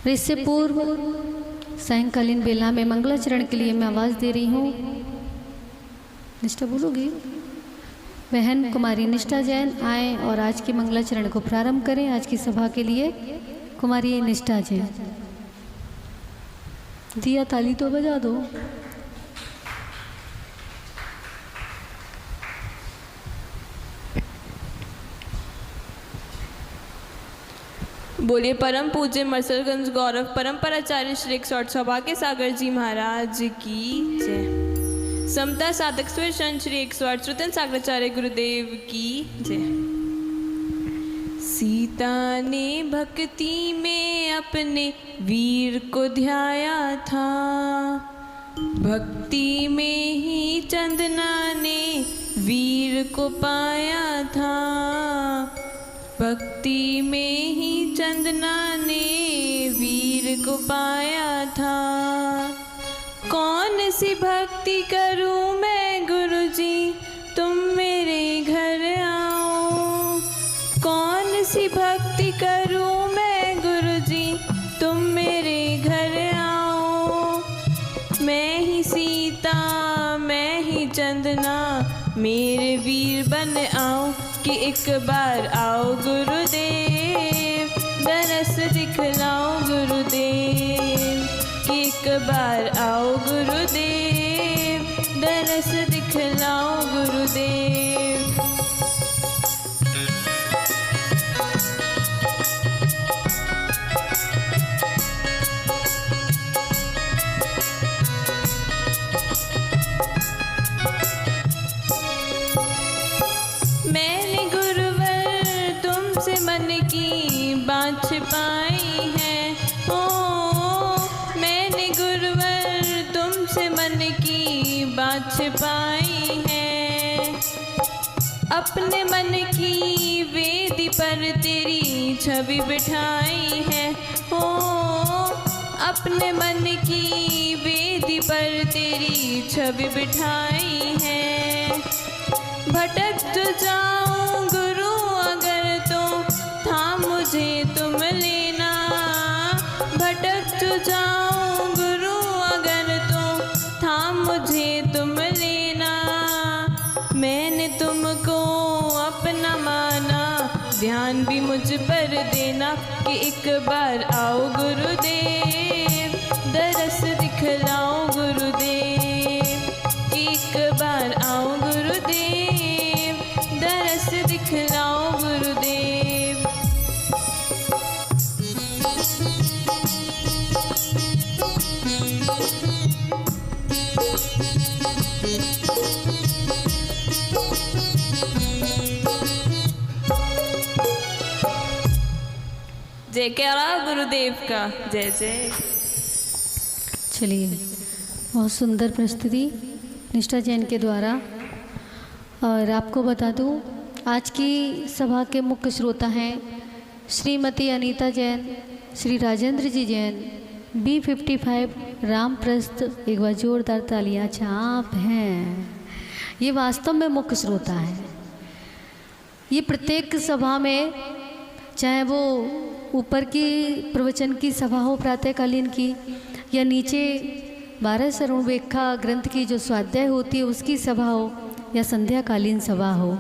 और इससे पूर्व सायंकालीन बेला में मंगलाचरण के लिए मैं आवाज़ दे रही हूँ। निष्ठा बोलोगी? बहन कुमारी निष्ठा जैन आए और आज के मंगलाचरण को प्रारंभ करें। आज की सभा के लिए कुमारी निष्ठा जैन। दिया ताली तो बजा दो। बोलिए परम पूज्य मरसलगंज गौरव परंपराचार्य श्री 108 सौभाग्य सागर जी महाराज की जय। समता साधक स्वर श्री 108 श्रुतन सागराचार्य गुरुदेव की जय। सीता ने भक्ति में अपने वीर को ध्याया था, भक्ति में ही चंदना ने वीर को पाया था, भक्ति में ही चंदना ने वीर को पाया था। कौन सी भक्ति करूं मैं गुरुजी, तुम मेरे घर आओ। कौन सी भक्ति करूं मैं गुरुजी, तुम मेरे घर आओ। मैं ही सीता मैं ही चंदना, मेरे वीर बन आओ कि एक बार आओ गुरुदेव, दरस दिखलाओ गुरुदेव। कि एक बार आओ गुरुदेव, दरस दिखलाओ गुरुदेव। मैंने गुरुवर तुमसे मन की बात छिपाई है। ओ मैंने गुरुवर तुमसे मन की बात छिपाई है। अपने मन की वेदी पर तेरी छवि बिठाई है। ओ अपने मन की वेदी पर तेरी छवि बिठाई है। भटक तो जाऊं गुरु अगर तो थाम मुझे तुम लेना। भटक तो जाऊं गुरु अगर तो थाम मुझे तुम लेना। मैंने तुमको अपना माना, ध्यान भी मुझ पर देना। कि एक बार आओ गुरुदेव, दरस दिखलाओ गुरुदेव। कि एक बार आओ गुरुदेव, दरस दिखलाओ गुरुदेव। जय करा गुरुदेव का जय जय। चलिए, बहुत सुंदर प्रस्तुति निष्ठा जैन के द्वारा। और आपको बता दूं, आज की सभा के मुख्य श्रोता हैं श्रीमती अनीता जैन, श्री राजेंद्र जी जैन, B55 रामप्रस्थ। एक बार जोरदार तालियां। अच्छा, आप हैं, ये वास्तव में मुख्य श्रोता है। ये प्रत्येक सभा में, चाहे वो ऊपर की प्रवचन की सभा हो प्रातःकालीन की, या नीचे 12 सरणवेखा ग्रंथ की जो स्वाध्याय होती है उसकी सभा हो, या संध्याकालीन सभा हो,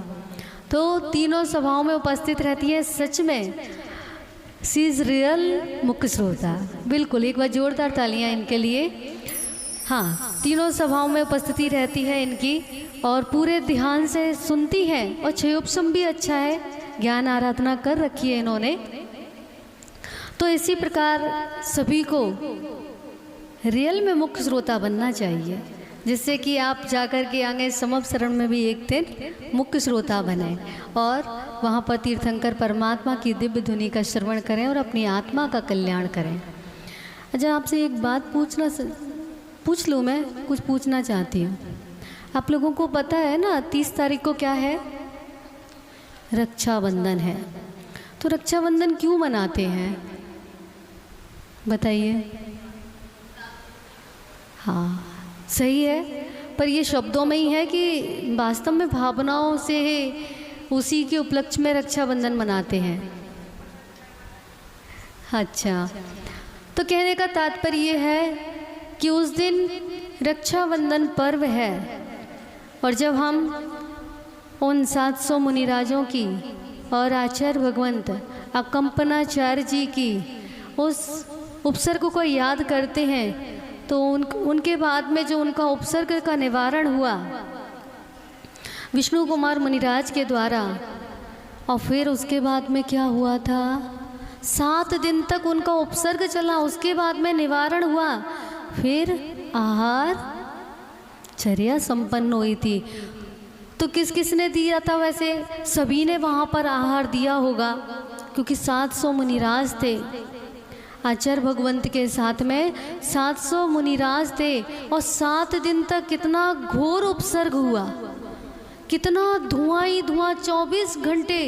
तो तीनों सभाओं में उपस्थित रहती है। सच में सी इज़ रियल मुख्य श्रोता। बिल्कुल, एक बार जोरदार तालियां इनके लिए। हाँ, तीनों सभाओं में उपस्थिति रहती है इनकी और पूरे ध्यान से सुनती है। और क्षयोपशम भी अच्छा है, ज्ञान आराधना कर रखी है इन्होंने। तो इसी प्रकार सभी को रियल में मुख्य श्रोता बनना चाहिए, जिससे कि आप जाकर के आगे समवसरण में भी एक दिन मुख्य श्रोता बने और वहाँ पर तीर्थंकर परमात्मा की दिव्य धुनी का श्रवण करें और अपनी आत्मा का कल्याण करें। अच्छा, आपसे एक बात पूछ लूँ, मैं कुछ पूछना चाहती हूँ। आप लोगों को पता है ना 30 तारीख को क्या है? रक्षाबंधन है। तो रक्षाबंधन क्यों मनाते हैं बताइए? हाँ, सही है, पर ये शब्दों में ही है कि वास्तव में भावनाओं से उसी के उपलक्ष्य में रक्षाबंधन मनाते हैं? अच्छा, तो कहने का तात्पर्य ये है कि उस दिन रक्षाबंधन पर्व है और जब हम उन 700 मुनिराजों की और आचार्य भगवंत अकंपनाचार्य जी की उस उपसर्ग को याद करते हैं तो उनके बाद में जो उनका उपसर्ग का निवारण हुआ विष्णु कुमार मुनिराज के द्वारा, और फिर उसके बाद में क्या हुआ था, 7 दिन तक उनका उपसर्ग चला, उसके बाद में निवारण हुआ, फिर आहार चर्या संपन्न हुई थी। तो किस किस ने दिया था? वैसे सभी ने वहाँ पर आहार दिया होगा क्योंकि 700 मुनिराज थे। आचार्य भगवंत के साथ में 700 मुनिराज थे और 7 दिन तक कितना घोर उपसर्ग हुआ, कितना धुआं ही धुआं, 24 घंटे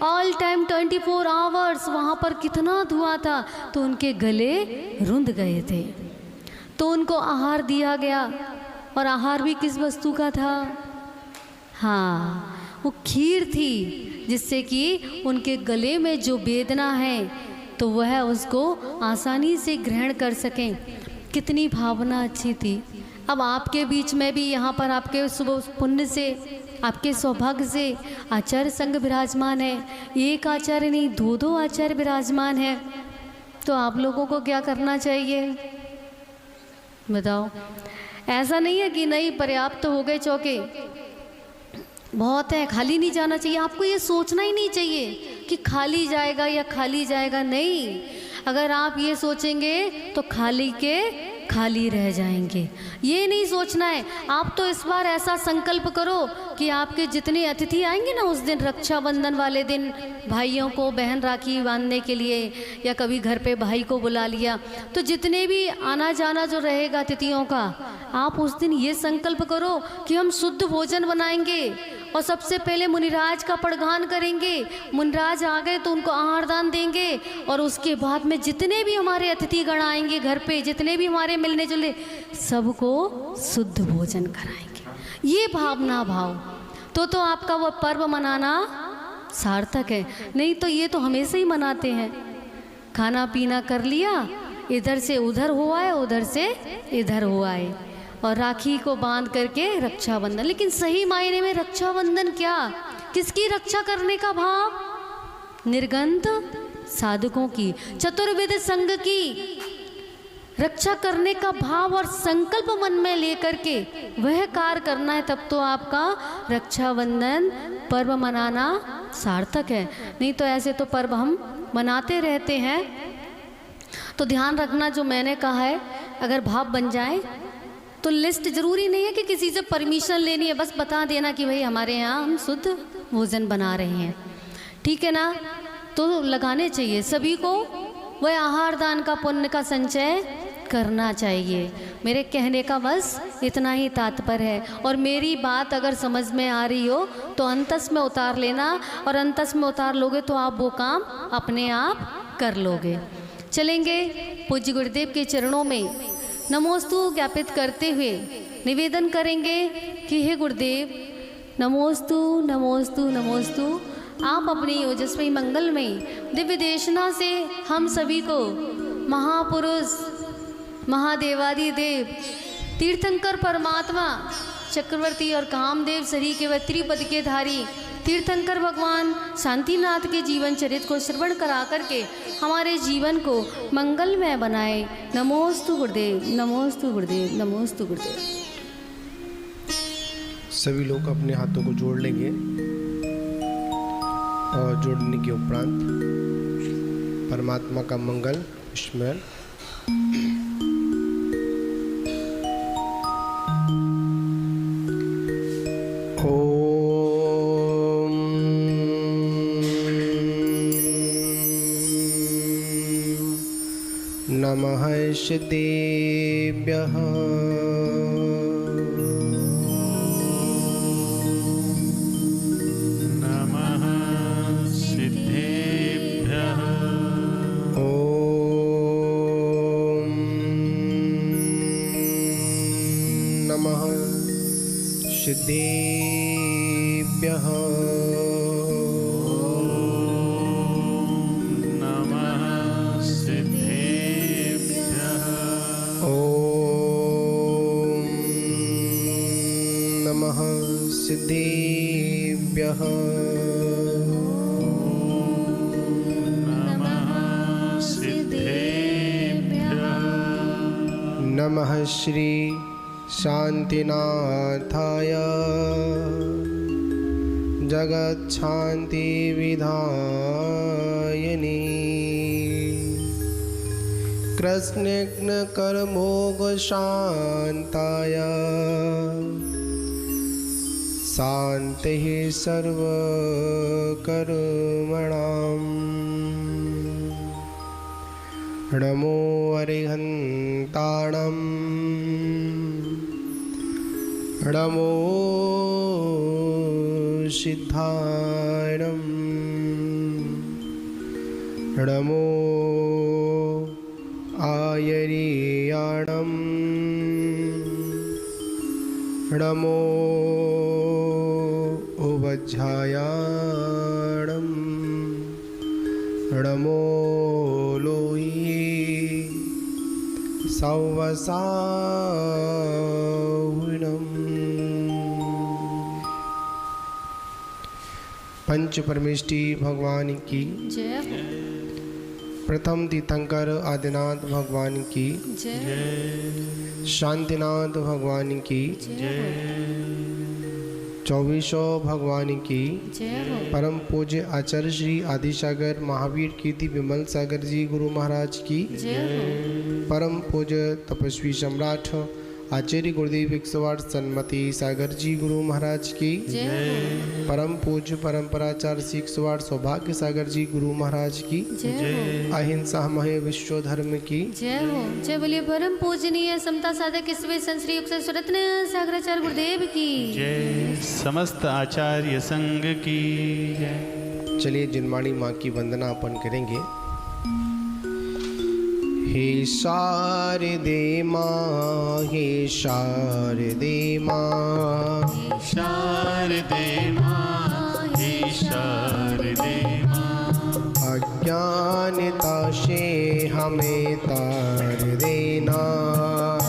ऑल टाइम 24 आवर्स वहाँ पर कितना धुआं था। तो उनके गले रुंध गए थे, तो उनको आहार दिया गया। और आहार भी किस वस्तु का था? हाँ, वो खीर थी, जिससे कि उनके गले में जो वेदना है तो वह उसको आसानी से ग्रहण कर सकें। कितनी भावना अच्छी थी। अब आपके बीच में भी यहाँ पर आपके पुण्य से, आपके सौभाग्य से आचार्य संघ विराजमान है। एक आचार्य नहीं, 2-2 आचार्य विराजमान है। तो आप लोगों को क्या करना चाहिए बताओ? ऐसा नहीं है कि नहीं पर्याप्त हो गए चौके, बहुत है, खाली नहीं जाना चाहिए। आपको ये सोचना ही नहीं चाहिए कि खाली जाएगा या खाली जाएगा, नहीं। अगर आप ये सोचेंगे तो खाली के खाली रह जाएंगे, ये नहीं सोचना है। आप तो इस बार ऐसा संकल्प करो कि आपके जितने अतिथि आएंगे ना उस दिन, रक्षाबंधन वाले दिन, भाइयों को बहन राखी बांधने के लिए या कभी घर पे भाई को बुला लिया, तो जितने भी आना जाना जो रहेगा अतिथियों का, आप उस दिन ये संकल्प करो कि हम शुद्ध भोजन बनाएंगे और सबसे पहले मुनिराज का पड़गान करेंगे। मुनिराज आ गए तो उनको आहार दान देंगे और उसके बाद में जितने भी हमारे अतिथिगण आएंगे घर पे, जितने भी हमारे मिलने जुलने, सबको शुद्ध भोजन कराएंगे। ये भावना भाव तो आपका वह पर्व मनाना सार्थक है। नहीं तो ये तो हमेशा ही मनाते हैं, खाना पीना कर लिया, इधर से उधर हो आए, उधर से इधर हो आए, और राखी को बांध करके रक्षाबंधन। लेकिन सही मायने में रक्षाबंधन क्या, किसकी रक्षा करने का भाव? निर्गंत साधकों की, चतुर्विध संघ की रक्षा करने का भाव और संकल्प मन में लेकर के वह कार्य करना है, तब तो आपका रक्षाबंधन पर्व मनाना सार्थक है। नहीं तो ऐसे तो पर्व हम मनाते रहते हैं। तो ध्यान रखना जो मैंने कहा है, अगर भाव बन जाए तो लिस्ट जरूरी नहीं है कि किसी से परमिशन लेनी है, बस बता देना कि भाई हमारे यहाँ हम शुद्ध भोजन बना रहे हैं, ठीक है ना। तो लगाने चाहिए सभी को, वह आहार दान का पुण्य का संचय करना चाहिए। मेरे कहने का बस इतना ही तात्पर्य है। और मेरी बात अगर समझ में आ रही हो तो अंतस में उतार लेना, और अंतस में उतार लोगे तो आप वो काम अपने आप कर लोगे। चलेंगे पूज्य गुरुदेव के चरणों में नमोस्तु ज्ञापित करते हुए निवेदन करेंगे कि हे गुरुदेव, नमोस्तु नमोस्तु नमोस्तु। आप अपनी ओजस्वी मंगलमयी दिव्य देशना से हम सभी को महापुरुष, महादेवादिदेव, तीर्थंकर परमात्मा, चक्रवर्ती और कामदेव शरीर के व त्रिपद के धारी तीर्थंकर भगवान शांतिनाथ के जीवन चरित्र को श्रवण करा करके हमारे जीवन को मंगलमय बनाए। नमोस्तु गुरुदेव, नमोस्तु गुरुदेव, नमोस्तु गुरुदेव। सभी लोग अपने हाथों को जोड़ लेंगे और जोड़ने के उपरांत परमात्मा का मंगल स्मरण। नमः ईशदेभ्यः नमः सिद्धेभ्यः ॐ नमः सिद्धेभ्यः नमः सिद्धेभ्यः सिद्धेभ्यः नमः श्री शांतिनाथाय जगच्छान्ति विधायिने कृष्णज्ञकर्मोगशान्ताय शान्तिः सर्वकर्मणाम् नमो अरिहन्ताणं नमो सिद्धायणं नमो आयर्याणं नमो उवज्झायाणं नमो लोहि सौवसाविणम्। पंच परमेष्टि भगवान की जय हो। प्रथम तीर्थंकर आदिनाथ भगवान की जय हो। शांतिनाथ भगवान की जय हो। चौबीसों भगवान की जय हो। परम पूज्य आचार्य श्री आदिसागर महावीर कीर्ति विमल सागर जी गुरु महाराज की जय हो। परम पूज्य तपस्वी सम्राट आचार्य गुरुदेव 108 सन्मति सागर जी गुरु महाराज की जय हो। परम पूज्य परंपराचार्य 108 सौभाग्य सागर जी गुरु महाराज की जय हो। अहिंसा महे विश्व धर्म की जय हो। जय बोलिए परम पूजनीय समता साधक ईश्वर संश्री रत्न सागराचार्य गुरुदेव की जय। समस्त आचार्य संघ की जय। चलिए जिनवाणी माँ की वंदना अपन करेंगे। हे शारदे माँ, हे शारदे माँ, शारदे माँ, हे शारदे माँ, अज्ञानता से हमें तार देना,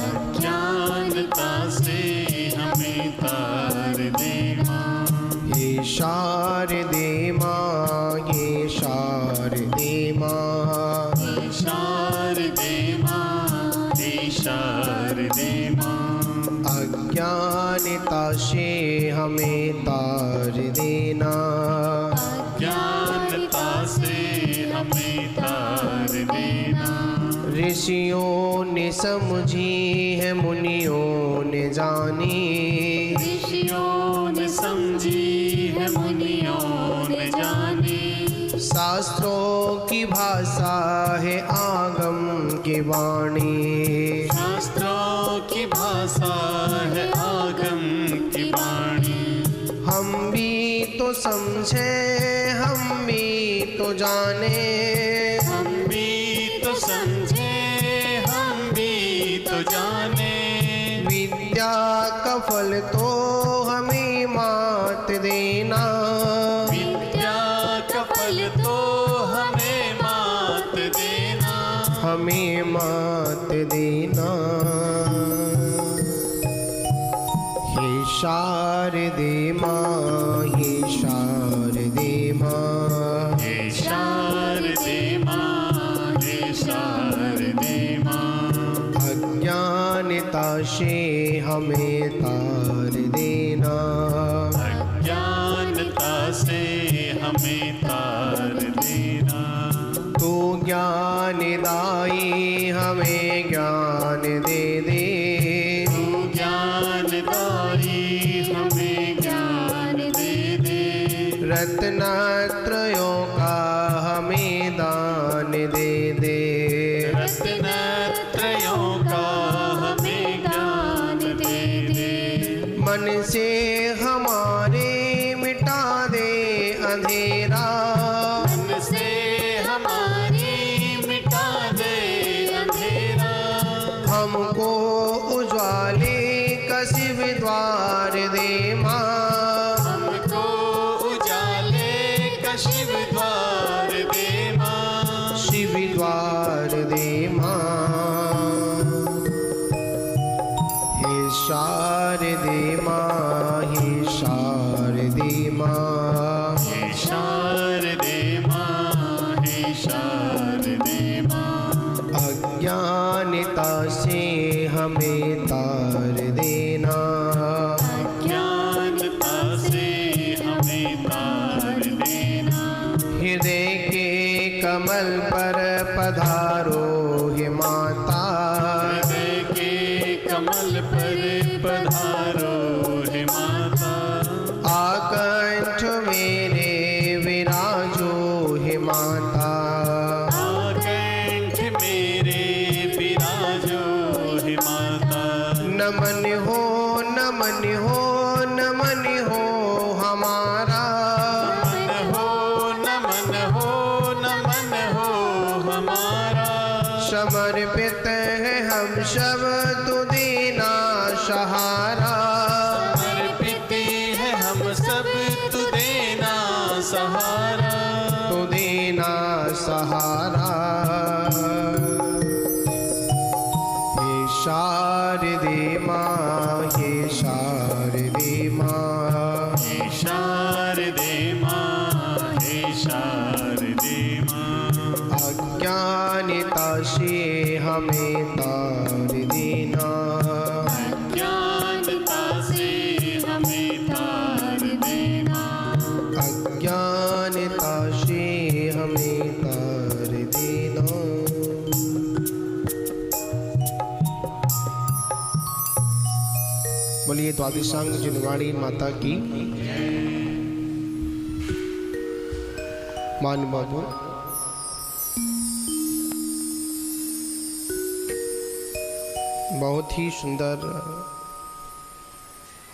अज्ञानता से हमें तार देना। हे शारदे माँ, हे शारदे माँ, शारदे माँ, हे शारदे माँ, अज्ञानता से हमें तार देना, ज्ञानता से हमें तार देना। ऋषियों ने समझी है मुनियों ने जानी, ऋषियों ने समझी है मुनियों ने जानी। शास्त्रों की भाषा है आगम की वाणी, शास्त्रों की भाषा है आगम की वाणी। हम भी तो समझे, हम भी तो जाने, हम भी तो समझे, हम भी तो जाने। विद्या का फल तो हमें मात देना, विद्या का फल तो हमें मात देना, हमें मात देना। हे शारदे माँ, हे शारदे माँ, हे शारदे माँ, हे शारदे माँ, अज्ञानता से हमें तार देना, अज्ञानता से हमें तार देना। तू ज्ञानदायी हमें ज्ञान दे दे, ज्ञानदायी हमें ज्ञान दे दे। रत्नत्रयों का हमें दान दे दे, रत्नत्रयों का हमें ज्ञान दे दे। मन से हमारे मिटा दे अंधेरा, मन से हमारी मिटा दे अंधेरा। हमको उज्वाले का शिव द्वार दे माँ, हमको उजाले का शिव द्वार दे माँ, शिव द्वार दे माँ। हे शारदे माँ, हे शारदे अज्ञानता से हमें तार देना, ज्ञानता से हमें तार देना। हृदय के कमल पर पधारो हे माता, हृदय के कमल पर पधारो हे माता। आकंठ मेरे विराजो हे माता, आकंठ मेरे विराजो हे माता। नमन हो नमन हो नमन हो हमारा, नमन हो नमन हो नमन हो हमारा। समर्पित है हम सब तु देना सहारा, समर्पित है हम सब तु देना सहारा। तु देना सहारा। हे शारदे माँ, हे शारदे माँ, हे शारदे माँ, हे शारदे माँ। अज्ञानता से हमें तार देना, ज्ञानता से हमें तार देना। अज्ञानता से हमें तार देना। बोलिए द्वादशांग जिनवाणी माता की। मान बाबू बहुत ही सुंदर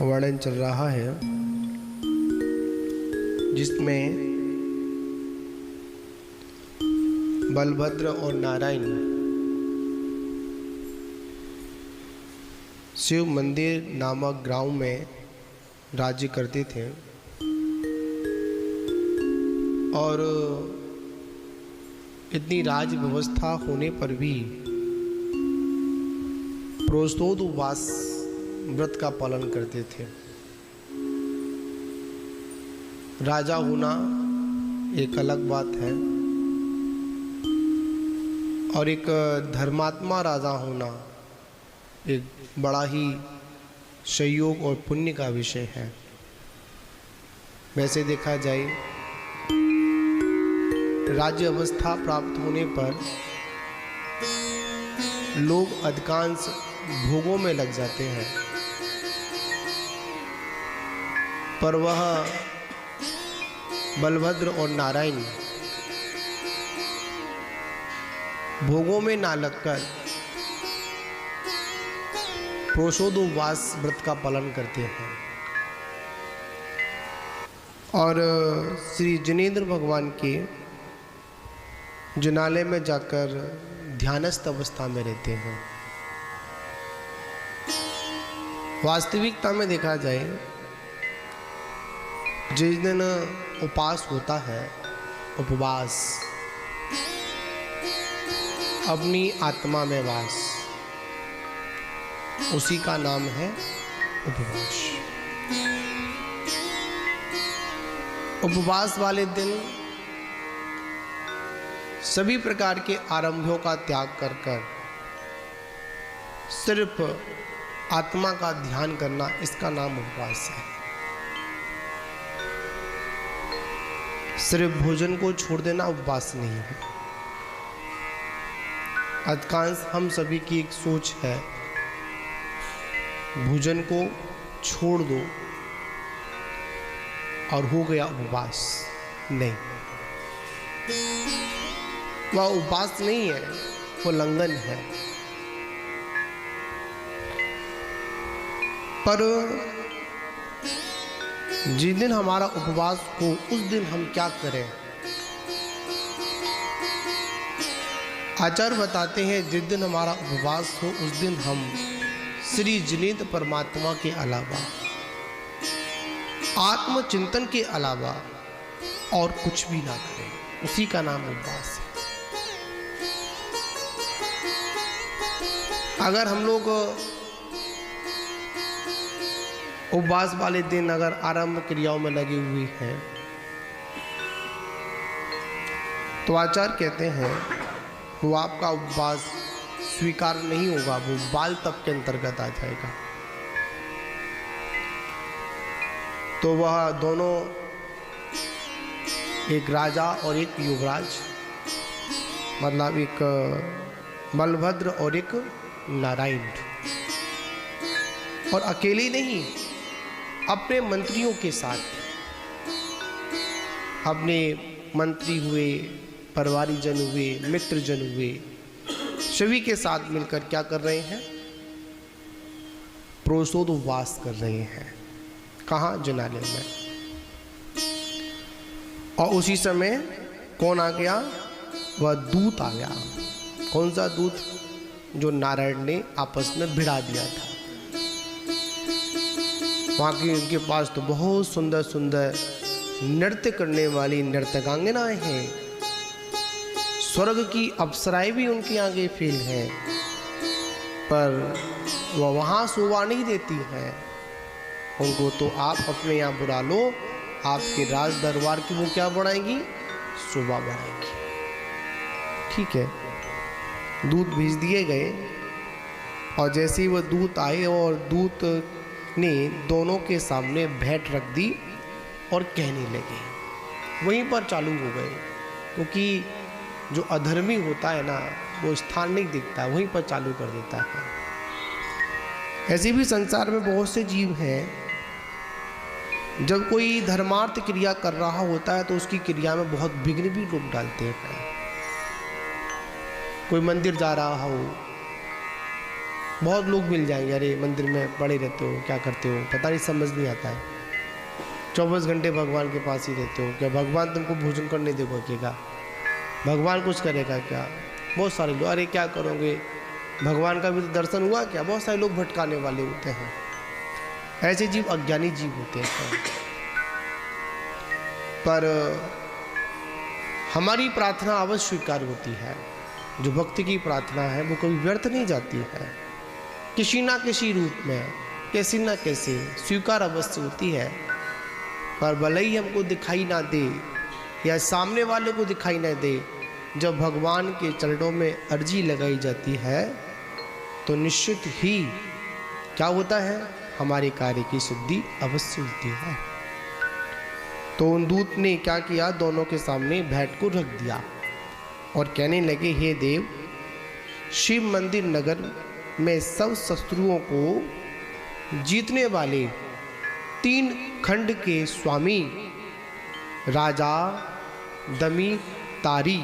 वर्णन चल रहा है, जिसमें बलभद्र और नारायण शिव मंदिर नामक गांव में राज्य करते थे, और इतनी राज व्यवस्था होने पर भी प्रोस्तोद उपवास व्रत का पालन करते थे। राजा होना एक अलग बात है, और एक धर्मात्मा राजा होना एक बड़ा ही संयोग और पुण्य का विषय है। वैसे देखा जाए, राज्य अवस्था प्राप्त होने पर लोग अधिकांश भोगों में लग जाते हैं, पर वह बलभद्र और नारायण भोगों में ना लगकर प्रोषोदोपवास व्रत का पालन करते हैं। और श्री जिनेंद्र भगवान के जिनालय में जाकर ध्यानस्थ अवस्था में रहते हैं। वास्तविकता में देखा जाए, जिस दिन उपवास होता है, उपवास अपनी आत्मा में वास, उसी का नाम है उपवास। उपवास वाले दिन सभी प्रकार के आरंभों का त्याग कर कर सिर्फ आत्मा का ध्यान करना, इसका नाम उपवास है। सिर्फ भोजन को छोड़ देना उपवास नहीं है। अधिकांश हम सभी की एक सोच है, भोजन को छोड़ दो और हो गया उपवास। नहीं, वह उपवास नहीं है, वो लंघन है। पर जिस दिन हमारा उपवास हो, उस दिन हम क्या करें? आचार्य बताते हैं, जिस दिन हमारा उपवास हो, उस दिन हम श्री जिनेंद्र परमात्मा के अलावा, आत्मचिंतन के अलावा और कुछ भी ना करें। उसी का नाम उपवास है। अगर हम लोग उपवास वाले दिन अगर आरंभ क्रियाओं में लगे हुए हैं, तो आचार्य कहते हैं वो आपका उपवास स्वीकार नहीं होगा, वो बाल तप के अंतर्गत आ जाएगा। तो वह दोनों, एक राजा और एक युवराज, मतलब एक बलभद्र और एक नारायण, और अकेले नहीं, अपने मंत्रियों के साथ, अपने मंत्री हुए, परिवारी जन हुए, मित्र जन हुए, सभी के साथ मिलकर क्या कर रहे हैं? प्रोषोदवास कर रहे हैं। कहाँ? जिनालय में। और उसी समय कौन आ गया? वह दूत आ गया। कौन सा दूत? जो नारायण ने आपस में भिड़ा दिया था। वहाँ की उनके पास तो बहुत सुंदर सुंदर नृत्य करने वाली नर्तकांगनाएं हैं, स्वर्ग की अप्सराएं भी उनके आगे फेल हैं, पर वह वहाँ शोभा नहीं देती हैं। उनको तो आप अपने यहाँ बुला लो, आपके राज दरबार की वो क्या बढ़ाएंगी? शोभा बढ़ाएंगी। ठीक है, दूत भेज दिए गए, और जैसे ही वह दूत आए और दूत ने दोनों के सामने भेंट रख दी और कहने लगे, वहीं पर चालू हो गए, क्योंकि जो अधर्मी होता है ना, वो स्थान नहीं देखता, वहीं पर चालू कर देता है। ऐसे भी संसार में बहुत से जीव हैं, जब कोई धर्मार्थ क्रिया कर रहा होता है तो उसकी क्रिया में बहुत विघ्न भी लोग डालते हैं। कोई मंदिर जा रहा हो, बहुत लोग मिल जाएंगे, अरे मंदिर में पड़े रहते हो, क्या करते हो, पता नहीं, समझ नहीं आता है। 24 घंटे भगवान के पास ही रहते हो, क्या भगवान तुमको भोजन करने देगा? भगवान कुछ करेगा क्या? बहुत सारे लोग, अरे क्या करोगे, भगवान का भी तो दर्शन हुआ क्या? बहुत सारे लोग भटकाने वाले होते हैं। ऐसे जीव अज्ञानी जीव होते हैं। पर हमारी प्रार्थना अवश्य स्वीकार होती है। जो भक्ति की प्रार्थना है वो कभी व्यर्थ नहीं जाती है, किसी ना किसी रूप में, कैसी ना कैसे स्वीकार अवश्य होती है। पर भले ही हमको दिखाई ना दे या सामने वाले को दिखाई ना दे, जब भगवान के चरणों में अर्जी लगाई जाती है तो निश्चित ही क्या होता है? हमारे कार्य की सिद्धि अवश्य होती है। तो उन दूत ने क्या किया? दोनों के सामने भेंट को रख दिया और कहने लगे, हे देव, शिव मंदिर नगर में सब शत्रुओं को जीतने वाले 3 खंड के स्वामी राजा दमी तारी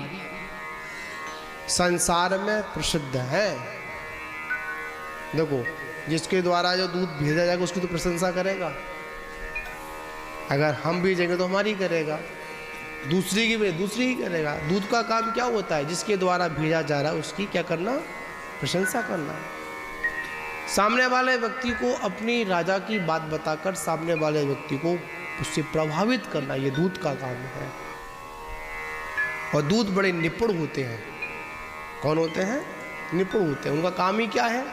संसार में प्रसिद्ध है। देखो, जिसके द्वारा जो दूध भेजा जाएगा उसकी तो प्रशंसा करेगा, अगर हम भेजेंगे तो हमारी करेगा, दूसरी की दूसरी ही करेगा। दूध का काम क्या होता है? जिसके द्वारा भेजा जा रहा है उसकी क्या करना? प्रशंसा करना। सामने वाले व्यक्ति को अपनी राजा की बात बताकर सामने वाले व्यक्ति को उससे प्रभावित करना, ये दूध का काम है। और दूध बड़े निपुण होते हैं। कौन होते हैं? निपुण होते हैं। उनका काम ही क्या है?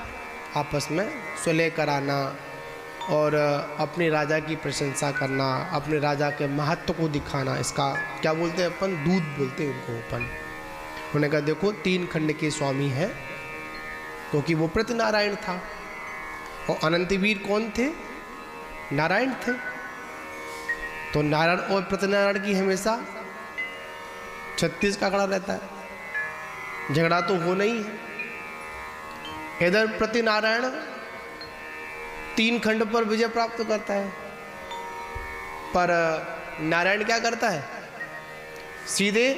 आपस में सुलह कराना और अपने राजा की प्रशंसा करना, अपने राजा के महत्व को दिखाना। इसका क्या बोलते हैं अपन? दूध बोलते हैं उनको अपन। उन्होंने कहा देखो 3 खंड के स्वामी हैं, क्योंकि वो प्रतिनारायण था और अनंतवीर कौन थे? नारायण थे। तो नारायण और प्रतिनारायण की हमेशा 36 का आंकड़ा रहता है, झगड़ा तो हो नहीं है। इधर प्रतिनारायण 3 खंड पर विजय प्राप्त करता है, पर नारायण क्या करता है? सीधे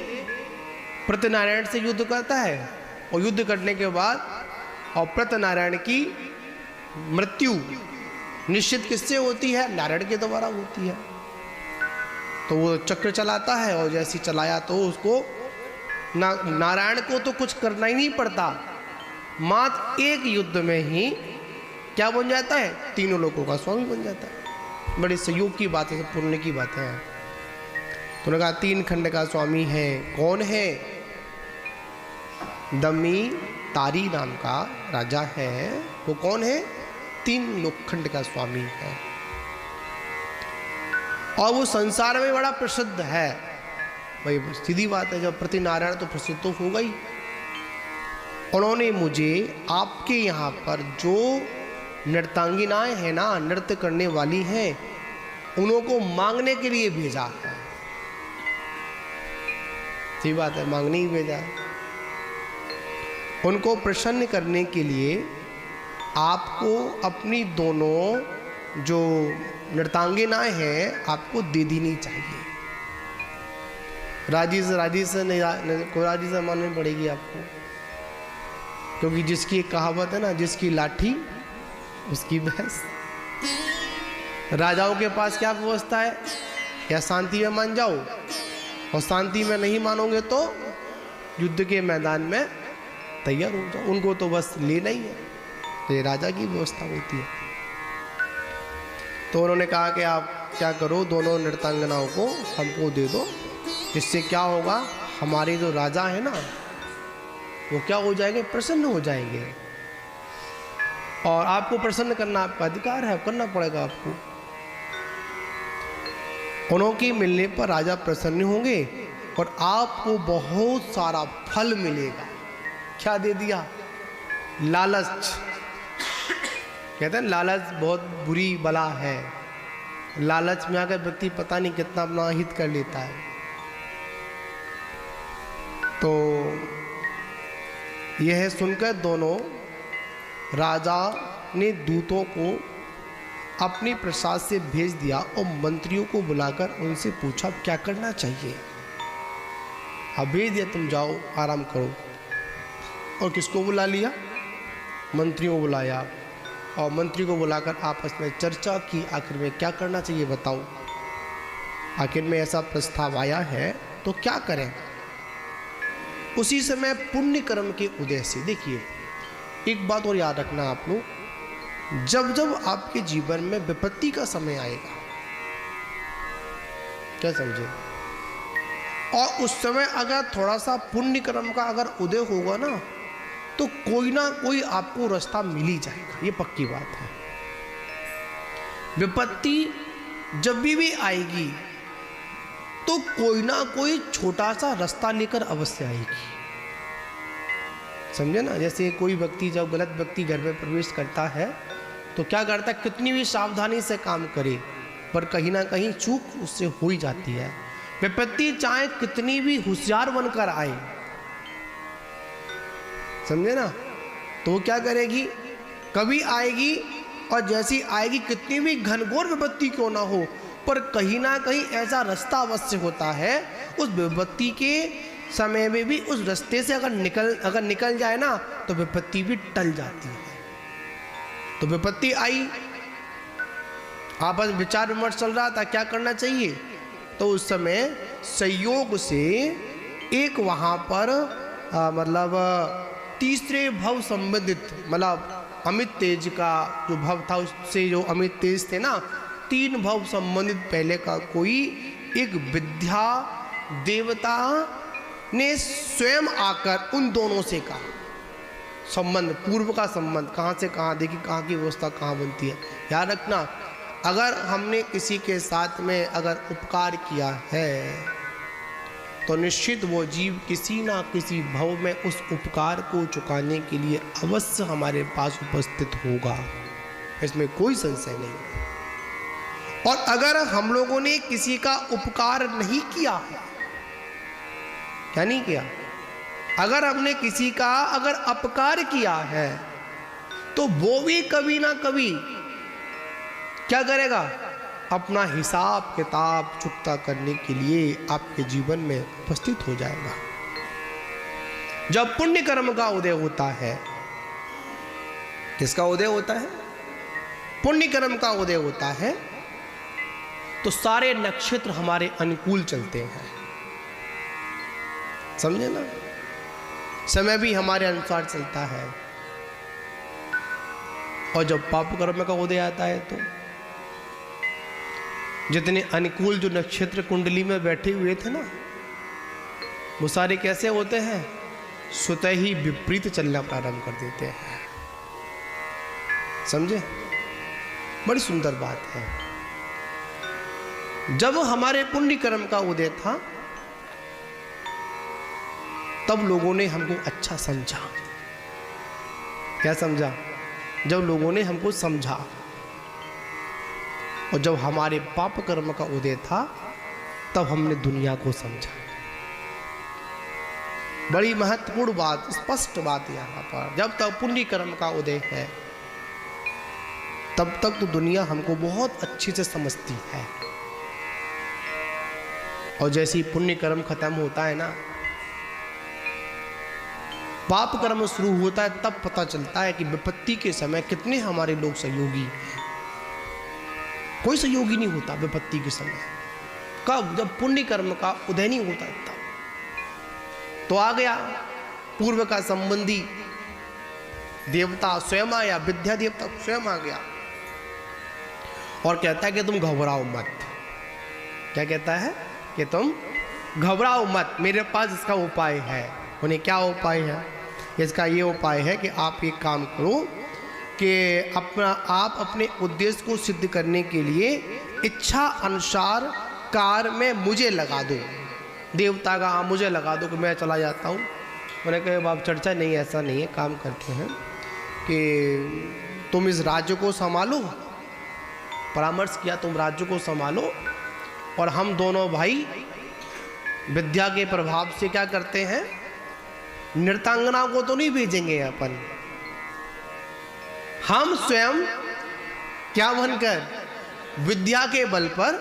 प्रतिनारायण से युद्ध करता है और युद्ध करने के बाद और प्रतिनारायण की मृत्यु निश्चित किससे होती है? नारायण के द्वारा होती है। तो वो चक्र चलाता है और जैसे चलाया तो उसको नारायण को तो कुछ करना ही नहीं पड़ता, मात्र एक युद्ध में ही क्या बन जाता है? 3 लोगों का स्वामी बन जाता है। बड़ी सहयोग की बात है, पुण्य की बात है। तो उन्होंने कहा 3 खंड का स्वामी है। कौन है? दमी तारी नाम का राजा है। वो कौन है? 3 लोकखंड का स्वामी है और वो संसार में बड़ा प्रसिद्ध है। भाई सीधी बात है, जब प्रतिनारायण तो प्रसिद्ध तो होगा ही। उन्होंने मुझे आपके यहाँ पर जो नृत्यांगिनाएं हैं ना, नृत्य करने वाली हैं, उन्हों को मांगने के लिए भेजा है। सही बात है, मांगने ही भेजा है। उनको प्रसन्न करने के लिए आपको अपनी दोनों जो नृत्यांगिनाएं हैं आपको दे देनी चाहिए। राजी से नहीं, कोई राजी से माननी पड़ेगी आपको, क्योंकि जिसकी एक कहावत है ना, जिसकी लाठी उसकी भैंस। राजाओं के पास क्या व्यवस्था है, या शांति में मान जाओ, और शांति में नहीं मानोगे तो युद्ध के मैदान में तैयार हो जाओ। उनको तो बस लेना ही है, ये राजा की व्यवस्था होती है। तो उन्होंने कहा कि आप क्या करो, दोनों नृत्यांगनाओं को हमको दे दो, इससे क्या होगा, हमारे जो राजा है ना वो क्या हो जाएंगे, प्रसन्न हो जाएंगे। और आपको प्रसन्न करना आपका अधिकार है, करना पड़ेगा आपको। उनके मिलने पर राजा प्रसन्न होंगे और आपको बहुत सारा फल मिलेगा। क्या दे दिया, लालच। कहते हैं लालच बहुत बुरी बला है। लालच में आकर व्यक्ति पता नहीं कितना अपना हित कर लेता है। तो यह सुनकर दोनों राजा ने दूतों को अपने प्रसाद से भेज दिया और मंत्रियों को बुलाकर उनसे पूछा क्या करना चाहिए। अब भेज दिया, तुम जाओ आराम करो। और किसको बुला लिया, मंत्रियों को बुलाया, और मंत्री को बुलाकर आपस में चर्चा की, आखिर में क्या करना चाहिए बताओ। आखिर में ऐसा प्रस्ताव आया है तो क्या करें। उसी समय पुण्य कर्म के उदय से, देखिए एक बात और याद रखना आप लोग, जब जब आपके जीवन में विपत्ति का समय आएगा, क्या समझे, और उस समय अगर थोड़ा सा पुण्य कर्म का अगर उदय होगा ना, तो कोई ना कोई आपको रास्ता मिल ही जाएगा। ये पक्की बात है। विपत्ति जब भी आएगी तो कोई ना कोई छोटा सा रास्ता लेकर अवश्य आएगी। समझे ना, जैसे कोई व्यक्ति, जब गलत व्यक्ति घर में प्रवेश करता है तो क्या करता है, कितनी भी सावधानी से काम करे पर कहीं ना कहीं चूक उससे हो ही जाती है। विपत्ति चाहे कितनी भी होशियार बनकर आए, समझे ना, तो वो क्या करेगी, कभी आएगी, और जैसी आएगी कितनी भी घनघोर विपत्ति क्यों ना हो, पर कहीं ना कहीं ऐसा रास्ता अवश्य होता है। उस विपत्ति के समय में भी उस रास्ते से अगर निकल जाए ना तो विपत्ति भी टल जाती है। तो विपत्ति आई, आपस में विचार विमर्श चल रहा था क्या करना चाहिए। तो उस समय संयोग से एक वहां पर मतलब तीसरे भव संबंधित, मतलब अमित तेज का जो भव था उससे जो अमित तेज थे ना, 3 भव संबंधित पहले का कोई एक विद्या देवता ने स्वयं आकर उन दोनों से कहा, संबंध, पूर्व का संबंध, कहाँ से कहाँ, देखिए कहाँ की व्यवस्था कहाँ बनती है। याद रखना, अगर हमने किसी के साथ में अगर उपकार किया है तो निश्चित वो जीव किसी ना किसी भव में उस उपकार को चुकाने के लिए अवश्य हमारे पास उपस्थित होगा, इसमें कोई संशय नहीं। और अगर हम लोगों ने किसी का उपकार नहीं किया है, क्या नहीं किया, अगर हमने किसी का अगर अपकार किया है तो वो भी कभी ना कभी क्या करेगा, अपना हिसाब किताब चुकता करने के लिए आपके जीवन में उपस्थित हो जाएगा। जब पुण्य कर्म का उदय होता है, किसका उदय होता है, पुण्य कर्म का उदय होता है, तो सारे नक्षत्र हमारे अनुकूल चलते हैं। समझे ना, समय भी हमारे अनुसार चलता है। और जब पाप कर्म का उदय आता है तो जितने अनुकूल जो नक्षत्र कुंडली में बैठे हुए थे ना, वो सारे कैसे होते हैं, स्वतः ही विपरीत चलना प्रारंभ कर देते हैं। समझे, बड़ी सुंदर बात है। जब हमारे पुण्य कर्म का उदय था तब लोगों ने हमको अच्छा समझा, क्या समझा? जब लोगों ने हमको समझा और जब हमारे पाप कर्म का उदय था तब हमने दुनिया को समझा। बड़ी महत्वपूर्ण बात, स्पष्ट बात यहाँ पर, जब तक पुण्य कर्म का उदय है तब तक तो दुनिया हमको बहुत अच्छे से समझती है, और जैसे ही पुण्य कर्म खत्म होता है ना, पाप कर्म शुरू होता है, तब पता चलता है कि विपत्ति के समय कितने हमारे लोग सहयोगी हैं। कोई सहयोगी नहीं होता विपत्ति के समय। कब? जब पुण्य कर्म का उदय नहीं होता तब। तो आ गया पूर्व का संबंधी देवता स्वयं आया, विद्या देवता स्वयं आ गया और कहता है कि तुम घबराओ मत। क्या कहता है? कि तुम घबराओ मत, मेरे पास इसका उपाय है। उन्हें क्या उपाय है? इसका ये उपाय है कि आप एक काम करो कि आप अपने उद्देश्य को सिद्ध करने के लिए इच्छा अनुसार कार्य में मुझे लगा दो। देवता का मुझे लगा दो कि मैं चला जाता हूँ। उन्हें कहे बाप चर्चा नहीं, ऐसा नहीं है, काम करते हैं कि तुम इस राज्य को संभालो। परामर्श किया, तुम राज्य को संभालो और हम दोनों भाई विद्या के प्रभाव से क्या करते हैं, नृत्यांगना को तो नहीं भेजेंगे अपन, हम स्वयं क्या बनकर, विद्या के बल पर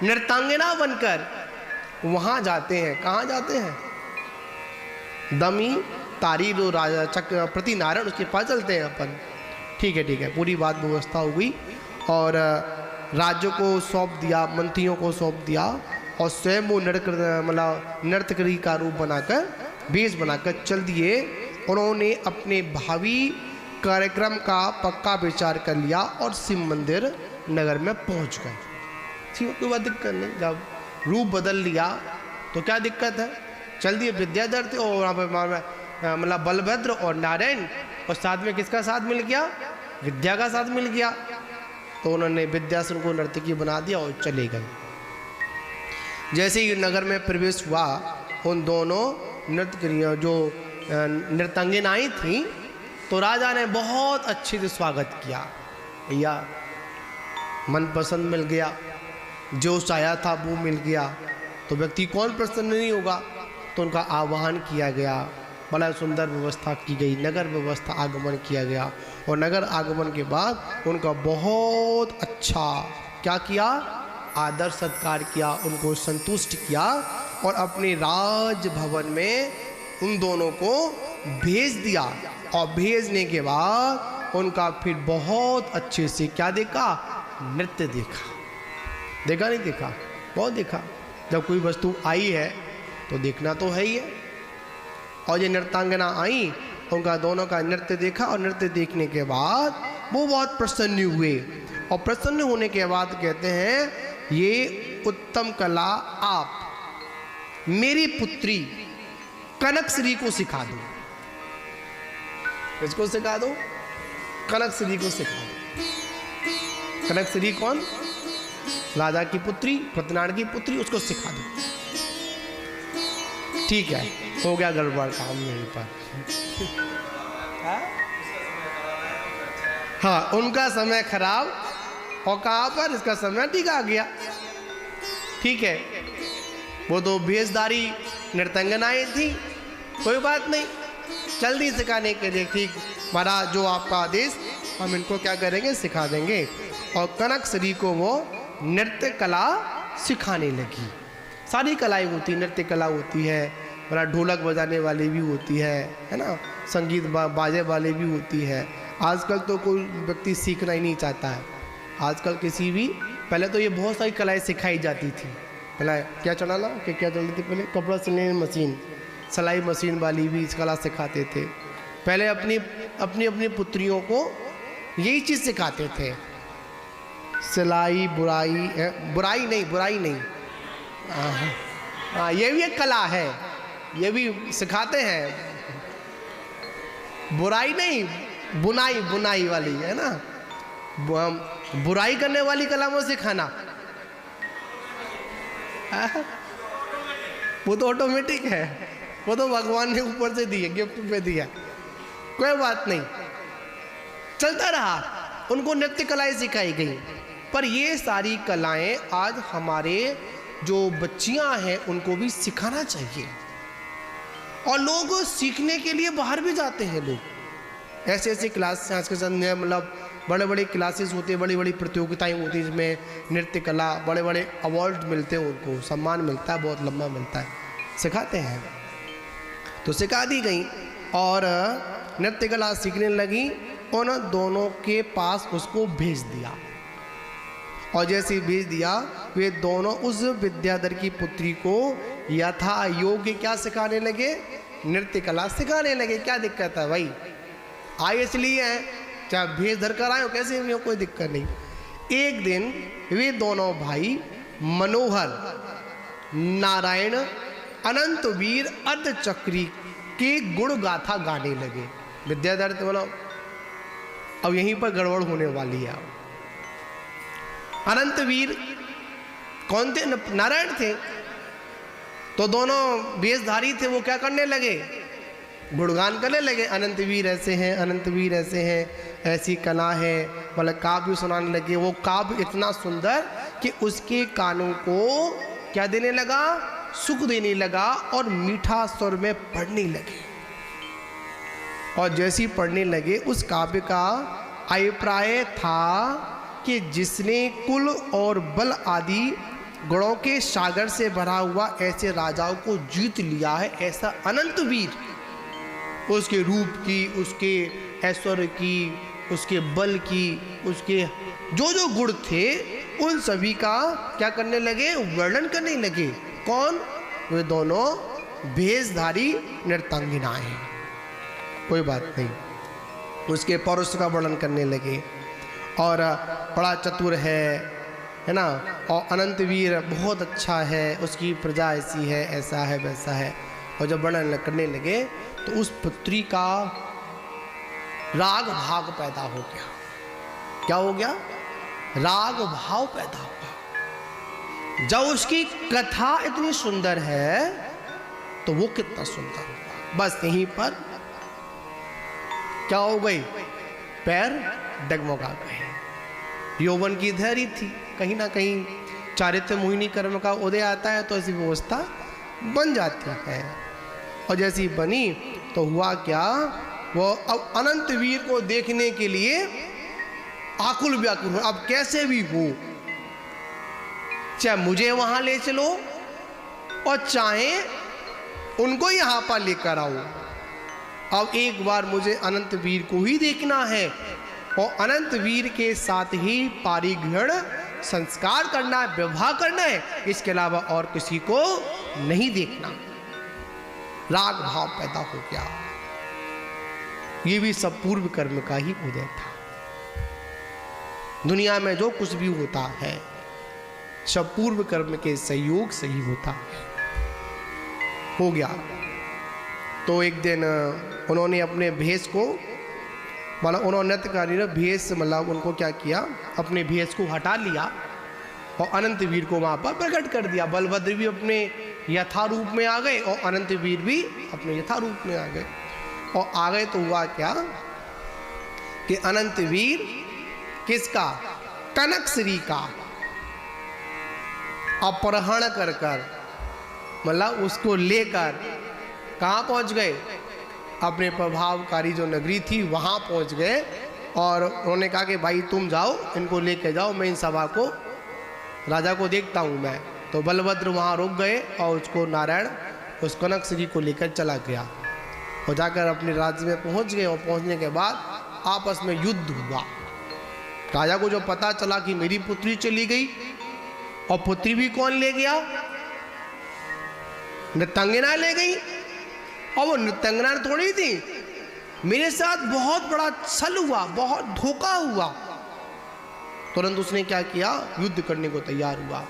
नृत्यांगना बनकर वहां जाते हैं। कहाँ जाते हैं? दमी तारी जो राजा चक्र प्रति नारायण, उसके पास चलते हैं अपन। ठीक है, ठीक है, पूरी बात व्यवस्था हो गई और राज्य को सौंप दिया, मंत्रियों को सौंप दिया और स्वयं वो नर्तकी का रूप बनाकर, वेश बनाकर चल दिए। उन्होंने अपने भावी कार्यक्रम का पक्का विचार कर लिया और शिव मंदिर नगर में पहुंच गए। ठीक, कोई बात दिक्कत नहीं। जब रूप बदल लिया तो क्या दिक्कत है? चल दिए विद्याधर थे और वहाँ पर बलभद्र और नारायण, और साथ में किसका साथ मिल गया? विद्या का साथ मिल गया। तो उन्होंने विद्यासन को नर्तकी बना दिया और चले गए। जैसे ही नगर में प्रवेश हुआ, उन दोनों नृत्यकियों जो नृत्यांगनाएं थी, तो राजा ने बहुत अच्छे से स्वागत किया। भैया मनपसंद मिल गया, जो चाहा था वो मिल गया, तो व्यक्ति कौन प्रसन्न नहीं होगा। तो उनका आह्वान किया गया, बड़ा सुंदर व्यवस्था की गई, नगर व्यवस्था आगमन किया गया। और नगर आगमन के बाद उनका बहुत अच्छा क्या किया, आदर सत्कार किया, उनको संतुष्ट किया और अपने राजभवन में उन दोनों को भेज दिया। और भेजने के बाद उनका फिर बहुत अच्छे से क्या देखा, नृत्य देखा। देखा नहीं देखा? बहुत देखा। जब कोई वस्तु आई है तो देखना तो है ही है। और ये नृत्यांगना आई, उनका दोनों का नृत्य देखा और नृत्य देखने के बाद वो बहुत प्रसन्न हुए। और प्रसन्न होने के बाद कहते हैं, ये उत्तम कला आप मेरी पुत्री कनक श्री को सिखा दो। किसको सिखा दो? कनक श्री को सिखा दो। कनक श्री कौन? राजा की पुत्री, सत्यनारायण की पुत्री, उसको सिखा दो। ठीक है, हो गया गड़बड़ काम यहीं पर। हाँ, उनका समय खराब और कहाँ पर, इसका समय ठीक आ गया। ठीक है, वो तो भेषधारी नृत्यांगनाएं थी, कोई बात नहीं, चल दी सिखाने के लिए। ठीक महाराज, जो आपका आदेश, हम इनको क्या करेंगे, सिखा देंगे। और कनक श्री को वो नृत्य कला सिखाने लगी। सारी कलाएं होती, नृत्य कला होती है, बड़ा ढोलक बजाने वाली भी होती है ना, संगीत बाजे वाले भी होती है। आजकल तो कोई व्यक्ति सीखना ही नहीं चाहता है। आजकल किसी भी, पहले तो ये बहुत सारी कलाएं सिखाई जाती थी। पहले क्या चला ला कि क्या चलती थी, पहले कपड़ा सिलने मशीन, सिलाई मशीन वाली भी इस कला सिखाते थे। पहले अपनी अपनी पुत्रियों को यही चीज़ सिखाते थे, सिलाई, बुराई नहीं, हाँ, ये भी एक कला है, ये भी सिखाते हैं। बुराई नहीं, बुनाई वाली है ना, बुराई करने वाली कला में सिखाना, वो तो ऑटोमेटिक है, वो तो भगवान ने ऊपर से दिए, गिफ्ट पे दिया, कोई बात नहीं। चलता रहा, उनको नृत्य कलाएं सिखाई गई। पर ये सारी कलाएं आज हमारे जो बच्चियां हैं उनको भी सिखाना चाहिए। और लोग सीखने के लिए बाहर भी जाते हैं। लोग ऐसे ऐसे क्लास आज के समय मतलब बड़े बड़े क्लासेस होते हैं, बड़ी बड़ी प्रतियोगिताएं होती हैं जिसमें नृत्य कला बड़े बड़े अवार्ड मिलते हैं, उनको सम्मान मिलता है, बहुत लंबा मिलता है, सिखाते हैं। तो सिखा दी गई और नृत्य कला सीखने लगी। उन दोनों के पास उसको भेज दिया और जैसे भेज दिया वे दोनों उस विद्याधर की पुत्री को यथा योग्य क्या सिखाने लगे, नृत्य कला सिखाने लगे। क्या दिक्कत है भाई, आए इसलिए हैं, चाहे भेज धर कर आए हो कैसे भी हो, कोई दिक्कत नहीं। एक दिन वे दोनों भाई मनोहर, नारायण, अनंतवीर, अर्धचक्री के गुण गाथा गाने लगे। विद्याधर तो बोलो अब यहीं पर गड़बड़ होने वाली है। अनंतवीर कौन थे, नारायण थे, तो दोनों वेशधारी थे, वो क्या करने लगे, गुणगान करने लगे। अनंतवीर ऐसे हैं, अनंतवीर ऐसे हैं, ऐसी कला है, मतलब काव्य सुनाने लगे। वो काव्य इतना सुंदर कि उसके कानों को क्या देने लगा, सुख देने लगा और मीठा स्वर में पढ़ने लगे। और जैसी पढ़ने लगे उस काव्य का अभिप्राय था कि जिसने कुल और बल आदि गुणों के सागर से भरा हुआ ऐसे राजाओं को जीत लिया है, ऐसा अनंतवीर, उसके रूप की, उसके ऐश्वर्य की, उसके बल की, उसके जो जो गुण थे उन सभी का क्या करने लगे, वर्णन करने लगे। कौन, वे दोनों भेषधारी नृत्यांगिनाएं हैं, कोई बात नहीं, उसके पौरुष का वर्णन करने लगे। और बड़ा चतुर है ना, और अनंतवीर बहुत अच्छा है, उसकी प्रजा ऐसी है, ऐसा है, वैसा है। और जब वर्णन करने लगे तो उस पुत्री का राग भाग पैदा हो गया। क्या हो गया, राग भाव पैदा हुआ। जब उसकी कथा इतनी सुंदर है तो वो कितना सुंदर होगा। बस यहीं पर क्या हो गई, पैर डगमगा गए। यौवन की धैर्य थी, कहीं ना कहीं चारित्र मोहिनी कर्म का उदय आता है तो ऐसी व्यवस्था बन जाती है। और जैसी बनी तो हुआ क्या, वो अब अनंतवीर को देखने के लिए आकुल व्याकुल, अब कैसे भी हो, चाहे मुझे वहां ले चलो और चाहे उनको यहां पर लेकर आओ, अब एक बार मुझे अनंतवीर को ही देखना है और अनंतवीर के साथ ही पारिग्रहण संस्कार करना है, विवाह करना है, इसके अलावा और किसी को नहीं देखना। राग भाव पैदा हो गया। ये भी सब पूर्व कर्म का ही उदय था। दुनिया में जो कुछ भी होता है सब पूर्व कर्म के सहयोग से ही होता है। हो गया तो एक दिन उन्होंने अपने भेष को, मतलब उन्होंने नृत्यकारी ने भेष, मतलब उनको क्या किया, अपने भेष को हटा लिया और अनंतवीर को वहाँ पर प्रकट कर दिया। बलभद्र भी अपने यथा रूप में आ गए और अनंतवीर भी अपने यथा रूप में आ गए। और आ गए तो हुआ क्या कि अनंतवीर किसका, कनकश्री का अपहरण कर कर, मतलब उसको लेकर कहाँ पहुँच गए, अपने प्रभावकारी जो नगरी थी वहाँ पहुँच गए। और उन्होंने कहा कि भाई तुम जाओ, इनको लेके जाओ, मैं इन सभा को, राजा को देखता हूँ मैं। तो बलभद्र वहाँ रुक गए और उसको नारायण उस कनकश्री को लेकर चला गया और जाकर अपने राज्य में पहुँच गए। और पहुँचने के बाद आपस में युद्ध हुआ। राजा को जो पता चला कि मेरी पुत्री चली गई, और पुत्री भी कौन ले गया, नृत्यांगना ले गई। और वो नृत्यांगना थोड़ी थी, मेरे साथ बहुत बड़ा छल हुआ, बहुत धोखा हुआ। तुरंत उसने क्या किया, युद्ध करने को तैयार हुआ।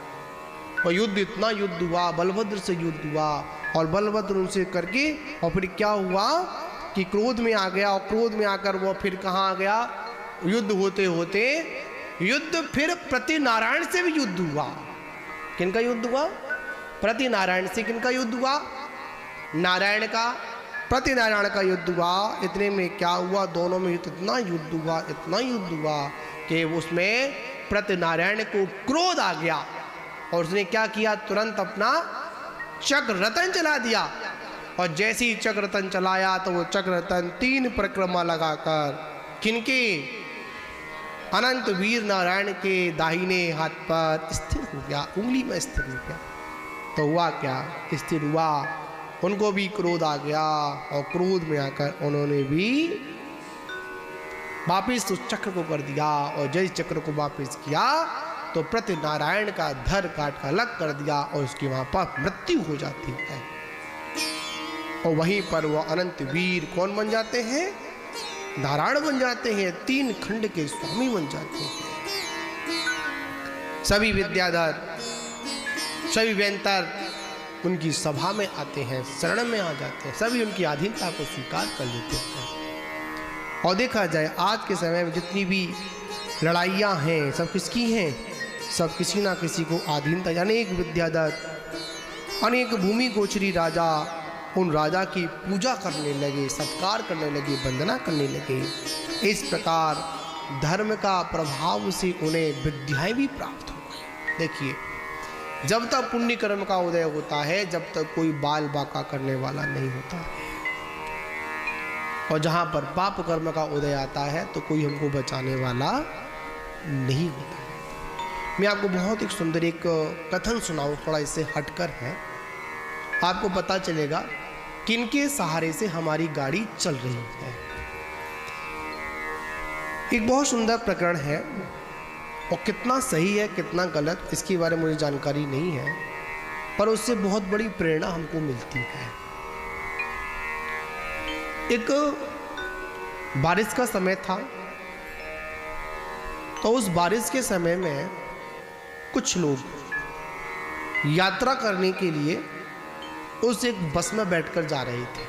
और युद्ध, इतना युद्ध हुआ, बलभद्र से युद्ध हुआ और बलभद्र उनसे करके, और फिर क्या हुआ कि क्रोध में आ गया। और क्रोध में आकर वो फिर कहाँ आ गया, युद्ध होते होते युद्ध फिर प्रतिनारायण से भी युद्ध हुआ। किनका युद्ध हुआ, प्रतिनारायण से। किनका युद्ध हुआ, नारायण का, प्रतिनारायण का युद्ध हुआ। इतने में क्या हुआ, दोनों में इतना युद्ध हुआ, इतना युद्ध हुआ कि उसमें प्रतिनारायण को क्रोध आ गया और उसने क्या किया, तुरंत अपना चक्र रतन चला दिया। और जैसे ही चक्र रतन चलाया तो वो चक्र रतन 3 परिक्रमा लगाकर किनके, अनंत वीर नारायण के दाहिने हाथ पर स्थिर हो गया, उंगली में स्थिर हो गया। तो हुआ क्या, स्थिर हुआ, उनको भी क्रोध आ गया और क्रोध में आकर उन्होंने भी वापिस उस चक्र को कर दिया। और जैसे चक्र को वापिस किया तो प्रतिनारायण का धर काट कर अलग कर दिया और उसकी वहां पर मृत्यु हो जाती है। और वहीं पर वो अनंत वीर कौन बन जाते हैं, नारायण बन जाते हैं, 3 खंड के स्वामी बन जाते हैं। सभी विद्याधर, सभी वेंतर उनकी सभा में आते हैं, शरण में आ जाते हैं, सभी उनकी अधीनता को स्वीकार कर लेते हैं। और देखा जाए आज के समय में जितनी भी लड़ाइयाँ हैं सब किसकी हैं, सब किसी ना किसी को अधीनता। अनेक विद्याधर, अनेक भूमि गोचरी राजा उन राजा की पूजा करने लगे, सत्कार करने लगे, वंदना करने लगे। इस प्रकार धर्म का प्रभाव से उन्हें विद्याएं भी प्राप्त हो गई। देखिए, जब तक पुण्य कर्म का उदय होता है, जब तक कोई बाल बाका करने वाला नहीं होता है, और जहाँ पर पाप कर्म का उदय आता है तो कोई हमको बचाने वाला नहीं होता है। मैं आपको बहुत एक सुंदर एक कथन सुनाऊं, थोड़ा इससे हटकर है, आपको पता चलेगा किनके सहारे से हमारी गाड़ी चल रही है। एक बहुत सुंदर प्रकरण है और कितना सही है कितना गलत इसके बारे में मुझे जानकारी नहीं है, पर उससे बहुत बड़ी प्रेरणा हमको मिलती है। एक बारिश का समय था, तो उस बारिश के समय में कुछ लोग यात्रा करने के लिए उस एक बस में बैठकर जा रहे थे।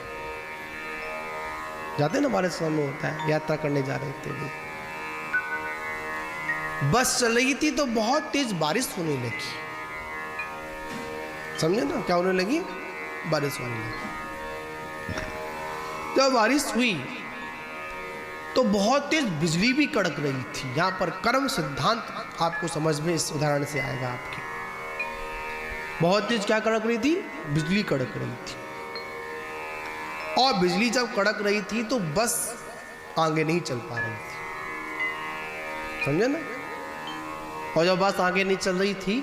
जाते ना, बारिश समय होता है, यात्रा करने जा रहे थे वो। बस चल रही थी तो बहुत तेज बारिश होने लगी। समझे ना, क्या होने लगी, बारिश होने लगी। जब बारिश हुई तो बहुत तेज बिजली भी कड़क रही थी। यहां पर कर्म सिद्धांत आपको समझ में इस उदाहरण से आएगा आपके। बहुत तेज क्या कड़क रही थी, बिजली कड़क रही थी। और बिजली जब कड़क रही थी तो बस आगे नहीं चल पा रही थी, समझे ना। और जब बस आगे नहीं चल रही थी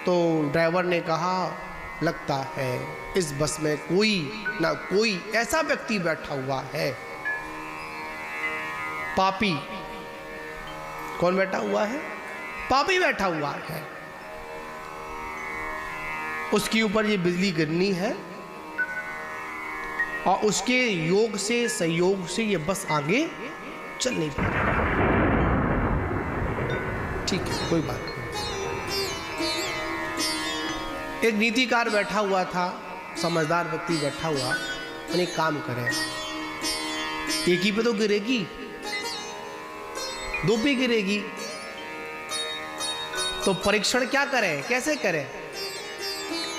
तो ड्राइवर ने कहा, लगता है इस बस में कोई ना कोई ऐसा व्यक्ति बैठा हुआ है, पापी। कौन बैठा हुआ है, पापी बैठा हुआ है। उसके ऊपर ये बिजली गिरनी है और उसके योग से, सहयोग से ये बस आगे चल नहीं पा रही। ठीक है, कोई बात नहीं। एक नीतिकार बैठा हुआ था, समझदार व्यक्ति बैठा हुआ, उन्हें काम करे, एक ही पे तो गिरेगी, 2 पे गिरेगी, तो परीक्षण क्या करें, कैसे करें,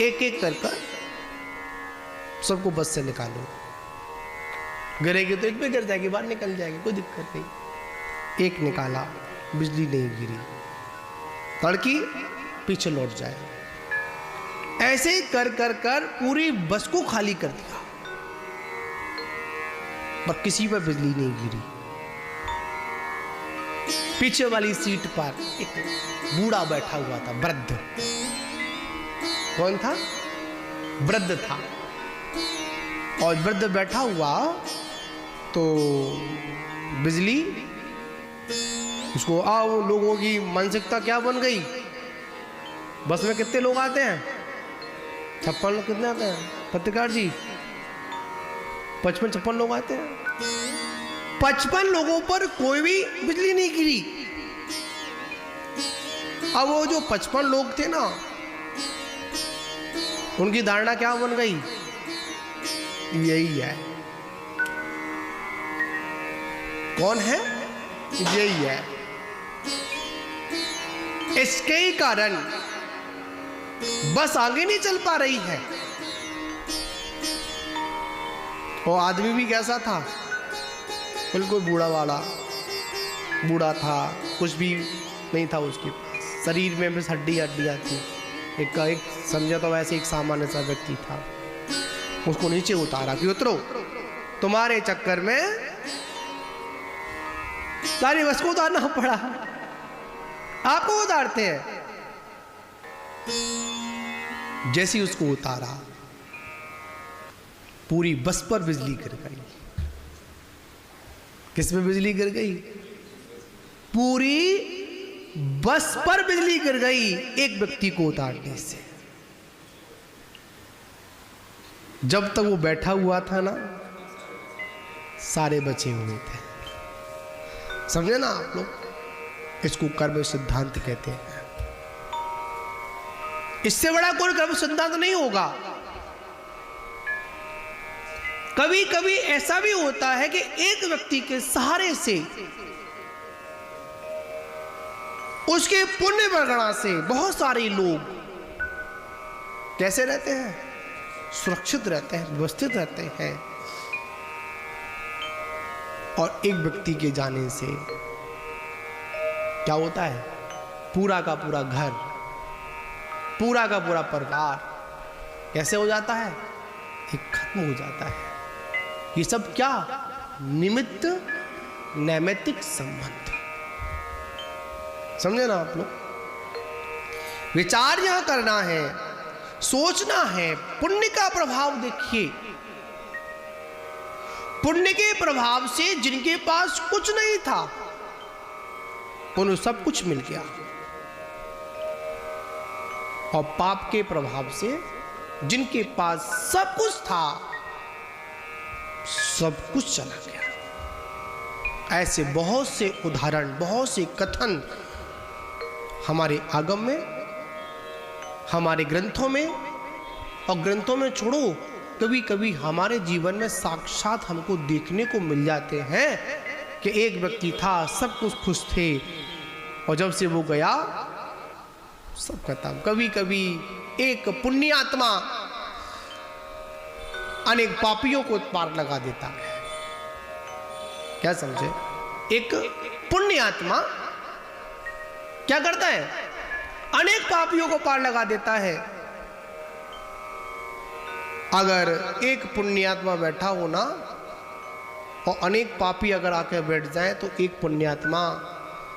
एक एक कर सबको बस से निकालो। गिरेगी तो एक पे गिर जाएगी, बाहर निकल जाएगी, कोई दिक्कत नहीं। एक निकाला, बिजली नहीं गिरी, लड़की पीछे लौट जाए। ऐसे कर कर कर पूरी बस को खाली कर दिया, पर किसी पर बिजली नहीं गिरी। पीछे वाली सीट पर एक बूढ़ा बैठा हुआ था, वृद्ध। कौन था, वृद्ध था। और वृद्ध बैठा हुआ तो बिजली उसको, आओ, लोगों की मानसिकता क्या बन गई, बस में कितने लोग आते हैं, 56 लोग। कितने आते हैं पत्रकार जी, 55-56 लोग आते हैं। 55 लोगों पर कोई भी बिजली नहीं गिरी। अब वो जो 55 लोग थे ना, उनकी धारणा क्या बन गई, यही है, कौन है, यही है। इसके ही कारण बस आगे नहीं चल पा रही है। और आदमी भी कैसा था, बिल्कुल बूढ़ा था, कुछ भी नहीं था उसके पास, शरीर में बस हड्डियाँ थी। एक समझा तो वैसे एक सामान्य सा व्यक्ति था। उसको नीचे उतारा कि उतरो, तुम्हारे चक्कर में सारी बस को उतारना पड़ा, आपको उतारते हैं। जैसे ही उसको उतारा, पूरी बस पर बिजली गिर गई। किस में बिजली गिर गई? पूरी बस पर बिजली गिर गई एक व्यक्ति को उतारने से। जब तक वो बैठा हुआ था ना, सारे बचे हुए थे। समझे ना आप लोग? इसको कर्म सिद्धांत कहते हैं। इससे बड़ा कोई कर्म सिद्धांत नहीं होगा। कभी कभी ऐसा भी होता है कि एक व्यक्ति के सहारे से, उसके पुण्य वगैरह से बहुत सारे लोग कैसे रहते हैं? सुरक्षित रहते हैं, व्यवस्थित रहते हैं। और एक व्यक्ति के जाने से क्या होता है? पूरा का पूरा घर, पूरा का पूरा परिवार कैसे हो जाता है? एक खत्म हो जाता है। ये सब क्या? निमित्त नैमित्तिक संबंध। समझे ना आप लोग? विचार यहां करना है, सोचना है। पुण्य का प्रभाव देखिए, पुण्य के प्रभाव से जिनके पास कुछ नहीं था उन्हें सब कुछ मिल गया, और पाप के प्रभाव से जिनके पास सब कुछ था सब कुछ चला गया। ऐसे बहुत से उदाहरण, बहुत से कथन हमारे आगम में, हमारे ग्रंथों में, और ग्रंथों में छोड़ो, कभी कभी हमारे जीवन में साक्षात हमको देखने को मिल जाते हैं कि एक व्यक्ति था, सब कुछ खुश थे, और जब से वो गया सब खत्म। कभी कभी एक पुण्यात्मा अनेक पापियों को पार लगा देता है। क्या समझे? एक पुण्यात्मा क्या करता है? अनेक पापियों को पार लगा देता है। अगर एक पुण्यात्मा बैठा हो ना, और अनेक पापी अगर आकर बैठ जाए, तो एक पुण्यात्मा,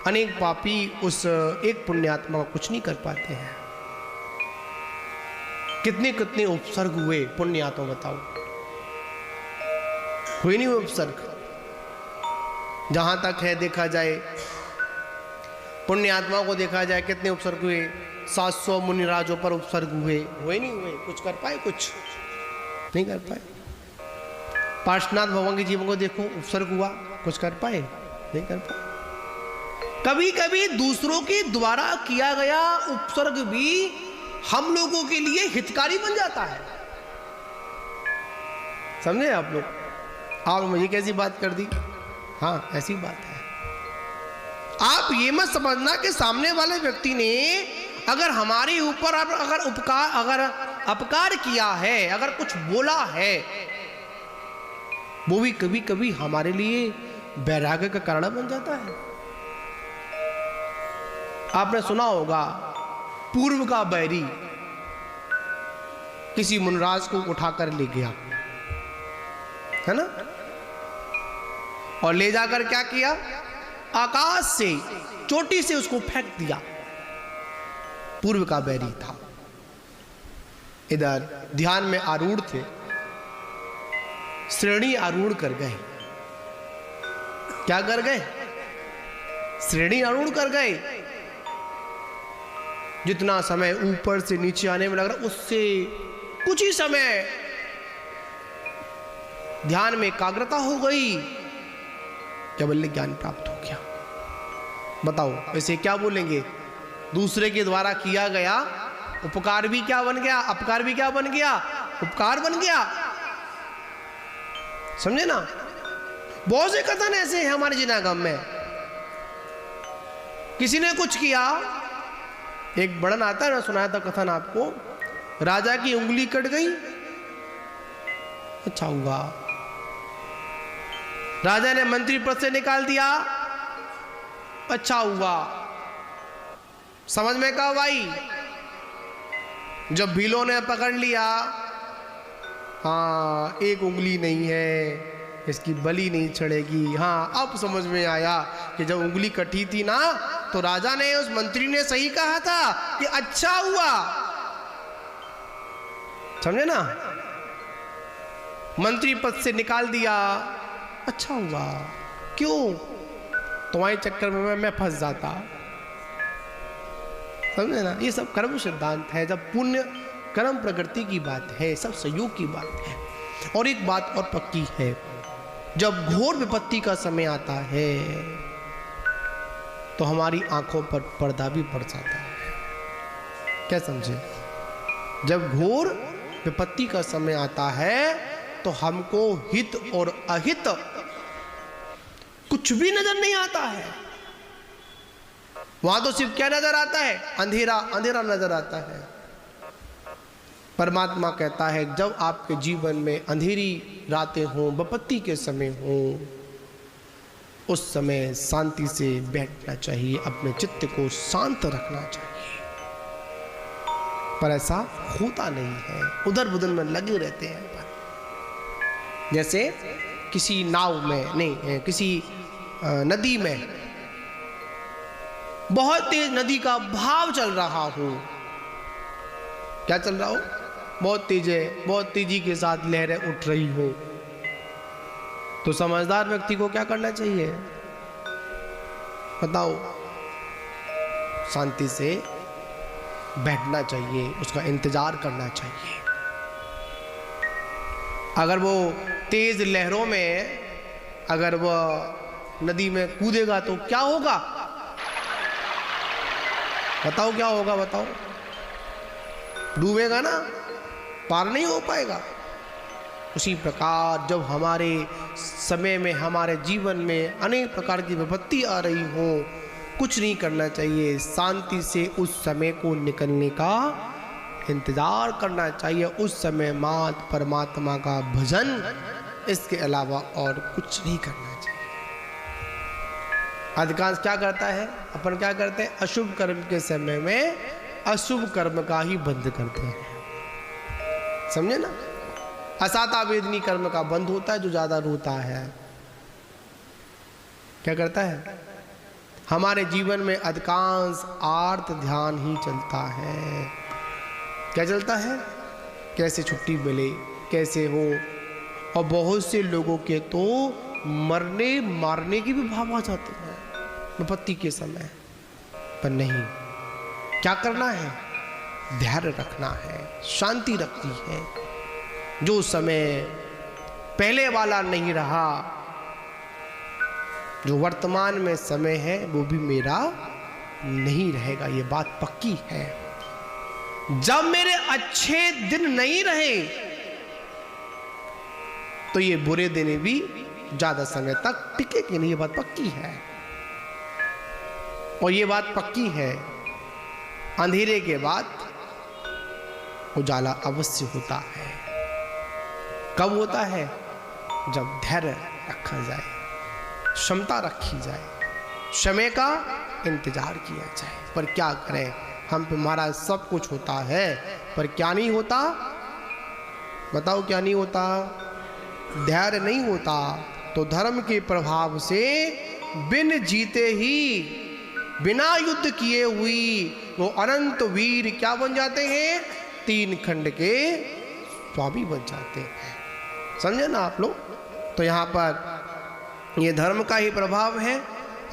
अनेक पापी उस एक पुण्यात्मा को कुछ नहीं कर पाते हैं। कितने कितने उपसर्ग हुए पुण्यात्मा, बताओ? हुए नहीं हुए उपसर्ग? जहां तक है देखा जाए, पुण्यात्मा को देखा जाए, कितने उपसर्ग हुए? 700 मुनिराजों पर उपसर्ग हुए नहीं हुए? कुछ कर पाए? कुछ नहीं कर पाए। पार्श्वनाथ भगवान के जीवन को देखो, उपसर्ग हुआ, कुछ कर पाए? नहीं कर पाए। कभी कभी दूसरों के द्वारा किया गया उपसर्ग भी हम लोगों के लिए हितकारी बन जाता है। समझे आप लोग? आप मुझे कैसी बात कर दी? हाँ, ऐसी बात है। आप ये मत समझना कि सामने वाले व्यक्ति ने अगर हमारे ऊपर अगर अपकार किया है, अगर कुछ बोला है, वो भी कभी कभी हमारे लिए वैराग्य का कारण बन जाता है। आपने सुना होगा, पूर्व का बैरी किसी मुनराज को उठाकर ले गया, है ना? और ले जाकर क्या किया? आकाश से, चोटी से उसको फेंक दिया। पूर्व का बैरी था। इधर ध्यान में आरूढ़ थे, श्रेणी आरूढ़ कर गए। क्या कर गए? श्रेणी आरूढ़ कर गए। जितना समय ऊपर से नीचे आने में लग रहा, उससे कुछ ही समय ध्यान में एकाग्रता हो गई, केवल ज्ञान प्राप्त हो गया। बताओ इसे क्या बोलेंगे? दूसरे के द्वारा किया गया उपकार भी क्या बन गया? अपकार भी क्या बन गया? उपकार बन गया। समझे ना? बहुत से कथन ऐसे हैं हमारे जिनागम में। किसी ने कुछ किया, एक वर्णन आता है ना, सुनाया था कथन आपको, राजा की उंगली कट गई, अच्छा हुआ, राजा ने मंत्री पद से निकाल दिया, अच्छा हुआ। समझ में कहा भाई? जब भीलों ने पकड़ लिया, हाँ एक उंगली नहीं है, इसकी बलि नहीं चढ़ेगी। हाँ अब समझ में आया कि जब उंगली कटी थी ना, तो राजा ने, उस मंत्री ने सही कहा था कि अच्छा हुआ। समझे ना? मंत्री पद से निकाल दिया, अच्छा हुआ। क्यों? तुम्हारे चक्कर में मैं फंस जाता। समझे ना? ये सब कर्म सिद्धांत है। जब पुण्य कर्म प्रकृति की बात है, सब संयोग की बात है। और एक बात और पक्की है, जब घोर विपत्ति का समय आता है तो हमारी आंखों पर पर्दा भी पड़ जाता है। क्या समझे? जब घोर विपत्ति का समय आता है तो हमको हित और अहित कुछ भी नजर नहीं आता है। वहां तो सिर्फ क्या नजर आता है? अंधेरा, अंधेरा नजर आता है। परमात्मा कहता है जब आपके जीवन में अंधेरी रातें हों, विपत्ति के समय हों, उस समय शांति से बैठना चाहिए, अपने चित्त को शांत रखना चाहिए। पर ऐसा होता नहीं है, उधर बुधर में लगे रहते हैं। जैसे किसी नाव में नहीं, किसी नदी में बहुत तेज नदी का बहाव चल रहा हो। क्या चल रहा हो? बहुत तेज है, बहुत तेजी के साथ लहरें उठ रही हो, तो समझदार व्यक्ति को क्या करना चाहिए? बताओ। शांति से बैठना चाहिए, उसका इंतजार करना चाहिए। अगर वो तेज लहरों में अगर वह नदी में कूदेगा तो क्या होगा? बताओ क्या होगा? बताओ। डूबेगा ना, पार नहीं हो पाएगा। उसी प्रकार जब हमारे समय में, हमारे जीवन में अनेक प्रकार की विपत्ति आ रही हो, कुछ नहीं करना चाहिए, शांति से उस समय को निकलने का इंतजार करना चाहिए। उस समय मात परमात्मा का भजन, इसके अलावा और कुछ नहीं करना चाहिए। अधिकांश क्या करता है? अपन क्या करते हैं? अशुभ कर्म के समय में अशुभ कर्म का ही बंद करते हैं। समझे ना? असाता वेदनी कर्म का बंद होता है जो ज्यादा रोता है। क्या करता है? हमारे जीवन में अधिकांश आर्त ध्यान ही चलता है। क्या चलता है? कैसे छुट्टी मिले, कैसे हो। और बहुत से लोगों के तो मरने मारने के भी भाव आ जाते हैं विपत्ति के समय। पर नहीं, क्या करना है? धैर्य रखना है, शांति रखनी है। जो समय पहले वाला नहीं रहा, जो वर्तमान में समय है वो भी मेरा नहीं रहेगा, ये बात पक्की है। जब मेरे अच्छे दिन नहीं रहे तो ये बुरे दिन भी ज्यादा समय तक टिकेंगे नहीं, ये बात पक्की है। और ये बात पक्की है, अंधेरे के बाद उजाला अवश्य होता है। कब होता है? जब धैर्य रखा जाए, क्षमता रखी जाए, समय का इंतजार किया जाए। पर क्या करें, हम पे महाराज सब कुछ होता है, पर क्या नहीं होता? बताओ क्या नहीं होता? धैर्य नहीं होता। तो धर्म के प्रभाव से बिन जीते ही, बिना युद्ध किए हुई वो अनंत वीर क्या बन जाते हैं? 3 खंड के स्वामी बन जाते हैं। समझे ना आप लोग? तो यहाँ पर ये धर्म का ही प्रभाव है,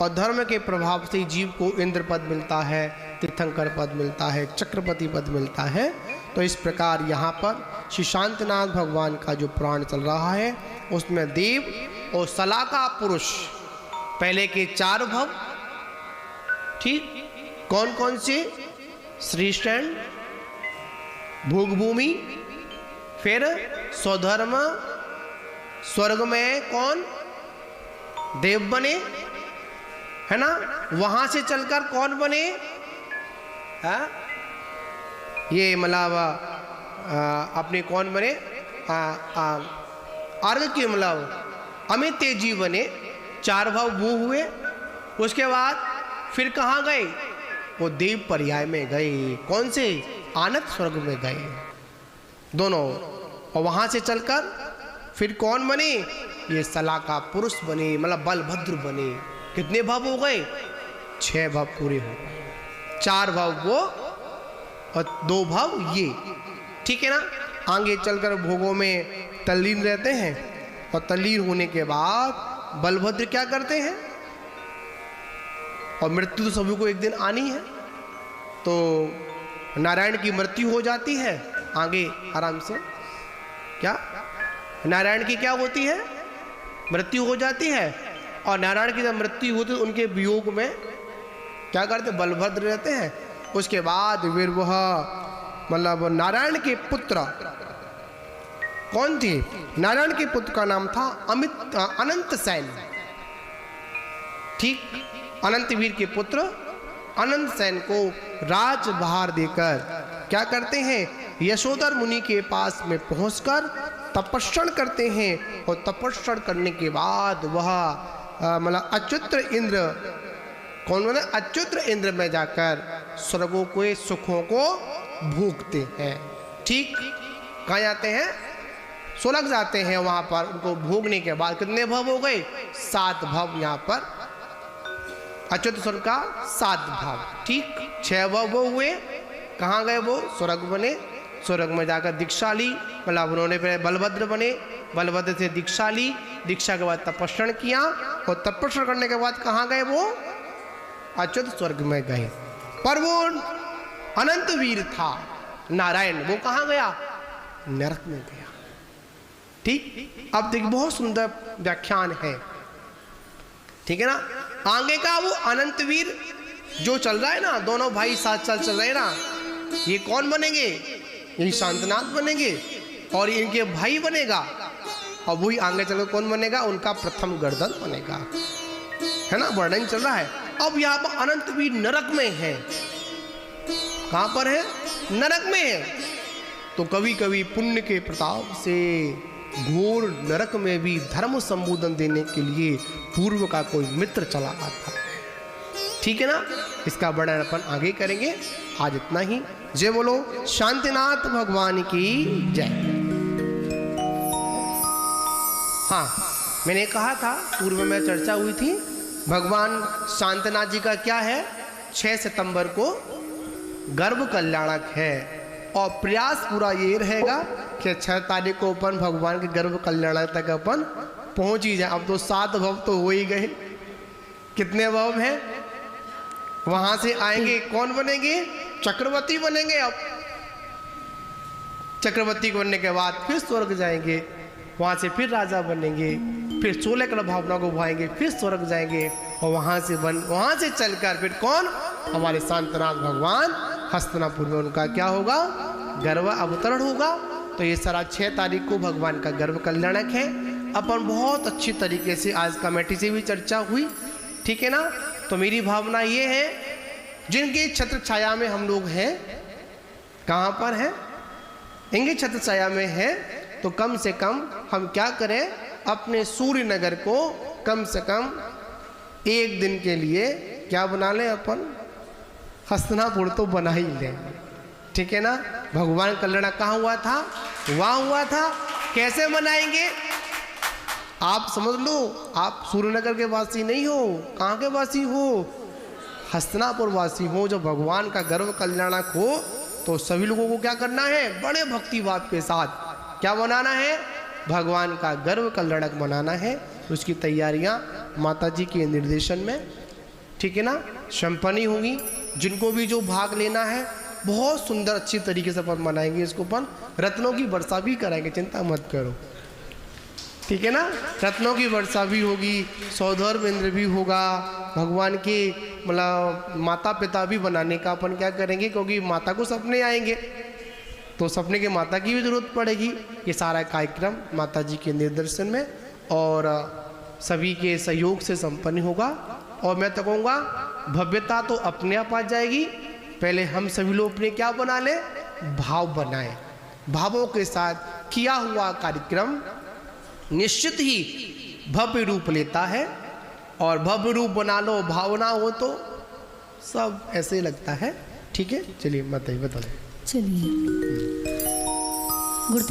और धर्म के प्रभाव से जीव को इंद्र पद मिलता है, तीर्थंकर पद मिलता है, चक्रपति पद मिलता है। तो इस प्रकार यहाँ पर श्री शांतिनाथ भगवान का जो पुराण चल रहा है, उसमें देव और सलाका पुरुष पहले के 4 भव, ठीक, कौन कौन से? श्रीष्टैंड, भोगभूमि, फिर स्वधर्म, स्वर्ग में कौन? देव बने, है ना? वहां से चलकर कौन बने? है ये मतलब अपने कौन बने? अर्घ के मतलब अमित तेजी बने, 4 भाव वो हुए। उसके बाद फिर कहाँ गए? वो देव पर्याय में गए। कौन से? आनंद स्वर्ग में गए दोनों। और वहां से चलकर फिर कौन बने? ये सलाका पुरुष बने, मतलब बलभद्र बने। कितने भाव हो गए? 6 भाव पूरे हो गए। 4 भाव वो और 2 भाव ये, ठीक है ना। आगे चलकर भोगों में तल्लीन रहते हैं और तल्लीन होने के बाद बलभद्र क्या करते हैं? और मृत्यु तो सभी को एक दिन आनी है, तो नारायण की मृत्यु हो जाती है। आगे आराम से, क्या नारायण की क्या होती है? मृत्यु हो जाती है। और नारायण की जब मृत्यु होती है तो उनके वियोग में क्या करते? बलभद्र रहते हैं। उसके बाद फिर वह मतलब नारायण के पुत्र कौन थे? नारायण के पुत्र का नाम था अनंत सेन, ठीक। अनंत वीर के पुत्र अनंत सेन को राजभार देकर क्या करते हैं? यशोधर मुनि के पास में पहुंचकर तपस्या करते हैं। और तपस्या करने के बाद वह मतलब अच्युत इंद्र, कौन बोले? अच्युत इंद्र में जाकर स्वर्गों के सुखों को भोगते हैं, ठीक। कहाँ जाते हैं? स्वर्ग जाते हैं। वहां पर उनको भोगने के बाद कितने भाव हो गए? 7 भाव। यहाँ पर अच्युत स्वर्ग का 7 भाव, ठीक। 6 भाव वो हुए। कहाँ गए वो? स्वर्ग बने। स्वर्ग में जाकर दीक्षा ली, मतलब उन्होंने पहले बलभद्र बने, बलभद्र से दीक्षा ली, दीक्षा के बाद तपस्या किया और तपस्या करने के बाद कहाँ गए वो? अच्युत स्वर्ग में गए। पर वो अनंत वीर था नारायण, वो कहाँ गया? नरक में गया, ठीक। अब देखिए बहुत सुंदर व्याख्यान है, ठीक है ना। आगे का वो अनंत वीर जो चल रहा है ना, दोनों भाई साथ साथ चल रहे हैं ना, ये कौन बनेंगे? यही शांतनाथ बनेंगे और इनके भाई बनेगा। और वही आगे चलो कौन बनेगा? उनका प्रथम गर्दन बनेगा, है ना। वर्णन चल रहा है। अब यहाँ पर अनंत वीर नरक में है। कहाँ पर है? नरक में है। तो कभी कभी पुण्य के प्रताप से घोर नरक में भी धर्म संबोधन देने के लिए पूर्व का कोई मित्र चला आता, ठीक है ना। इसका वर्णन अपन आगे करेंगे। आज इतना ही। जय बोलो शांतिनाथ भगवान की जय। हाँ, मैंने कहा था पूर्व में चर्चा हुई थी, भगवान शांतनाथ जी का क्या है? 6 सितंबर को गर्भ कल्याणक है। और प्रयास पूरा ये रहेगा कि 6 तारीख को अपन भगवान के गर्भ कल्याणक तक अपन पहुंच ही जाए। अब तो 7 भव तो हो ही गए। कितने भव हैं? वहां से आएंगे कौन बनेंगे? चक्रवर्ती बनेंगे। अब चक्रवर्ती बनने के बाद फिर स्वर्ग जाएंगे, वहां से फिर राजा बनेंगे, फिर 16 कला भावना को भाएंगे, फिर स्वर्ग जाएंगे। और वहां से चलकर फिर कौन? हमारे शांतनाथ भगवान हस्तिनापुर में उनका क्या होगा? गर्भ अवतरण होगा। तो ये सारा 6 तारीख को भगवान का गर्भ कल्याणक है। अपन बहुत अच्छी तरीके से आज कमेटी से भी चर्चा हुई, ठीक है ना। तो मेरी भावना ये है, जिनकी छत्र छाया में हम लोग हैं, कहाँ पर हैं? इनकी छत्र छाया में है, तो कम से कम हम क्या करें? अपने सूर्य नगर को कम से कम 1 दिन के लिए क्या बना लें? अपन हस्तिनापुर तो बना ही लें, ठीक है ना। भगवान कल्याण कहाँ हुआ था? वहाँ हुआ था। कैसे मनाएंगे? आप समझ लो, आप सूर्यनगर के वासी नहीं हो। कहाँ के वासी हो? हस्तिनापुर वासी हो। जब भगवान का गर्भ कल्याणक हो तो सभी लोगों को क्या करना है? बड़े भक्ति भाव के साथ क्या बनाना है? भगवान का गर्भ कल्याणक बनाना है। उसकी तैयारियां माता जी के निर्देशन में, ठीक है ना, संपन्न होंगी। जिनको भी जो भाग लेना है बहुत सुंदर अच्छी तरीके से अपन मनाएंगे। इसको अपन रत्नों की वर्षा भी कराएंगे, चिंता मत करो, ठीक है ना। रत्नों की वर्षा भी होगी, सौधर्म इंद्र भी होगा, भगवान के मतलब माता पिता भी बनाने का अपन क्या करेंगे, क्योंकि माता को सपने आएंगे तो सपने के माता की भी जरूरत पड़ेगी। ये सारा कार्यक्रम माता जी के निर्देशन में और सभी के सहयोग से संपन्न होगा। और मैं तो कहूँगा भव्यता तो अपने आप आ जाएगी। पहले हम सभी लोग अपने क्या बना लें? भाव बनाएं। भावों के साथ किया हुआ कार्यक्रम निश्चित ही भव्य रूप लेता है, और भव्य रूप बना लो, भावना हो तो सब ऐसे ही लगता है। ठीक है, चलिए बताइए। चलिए।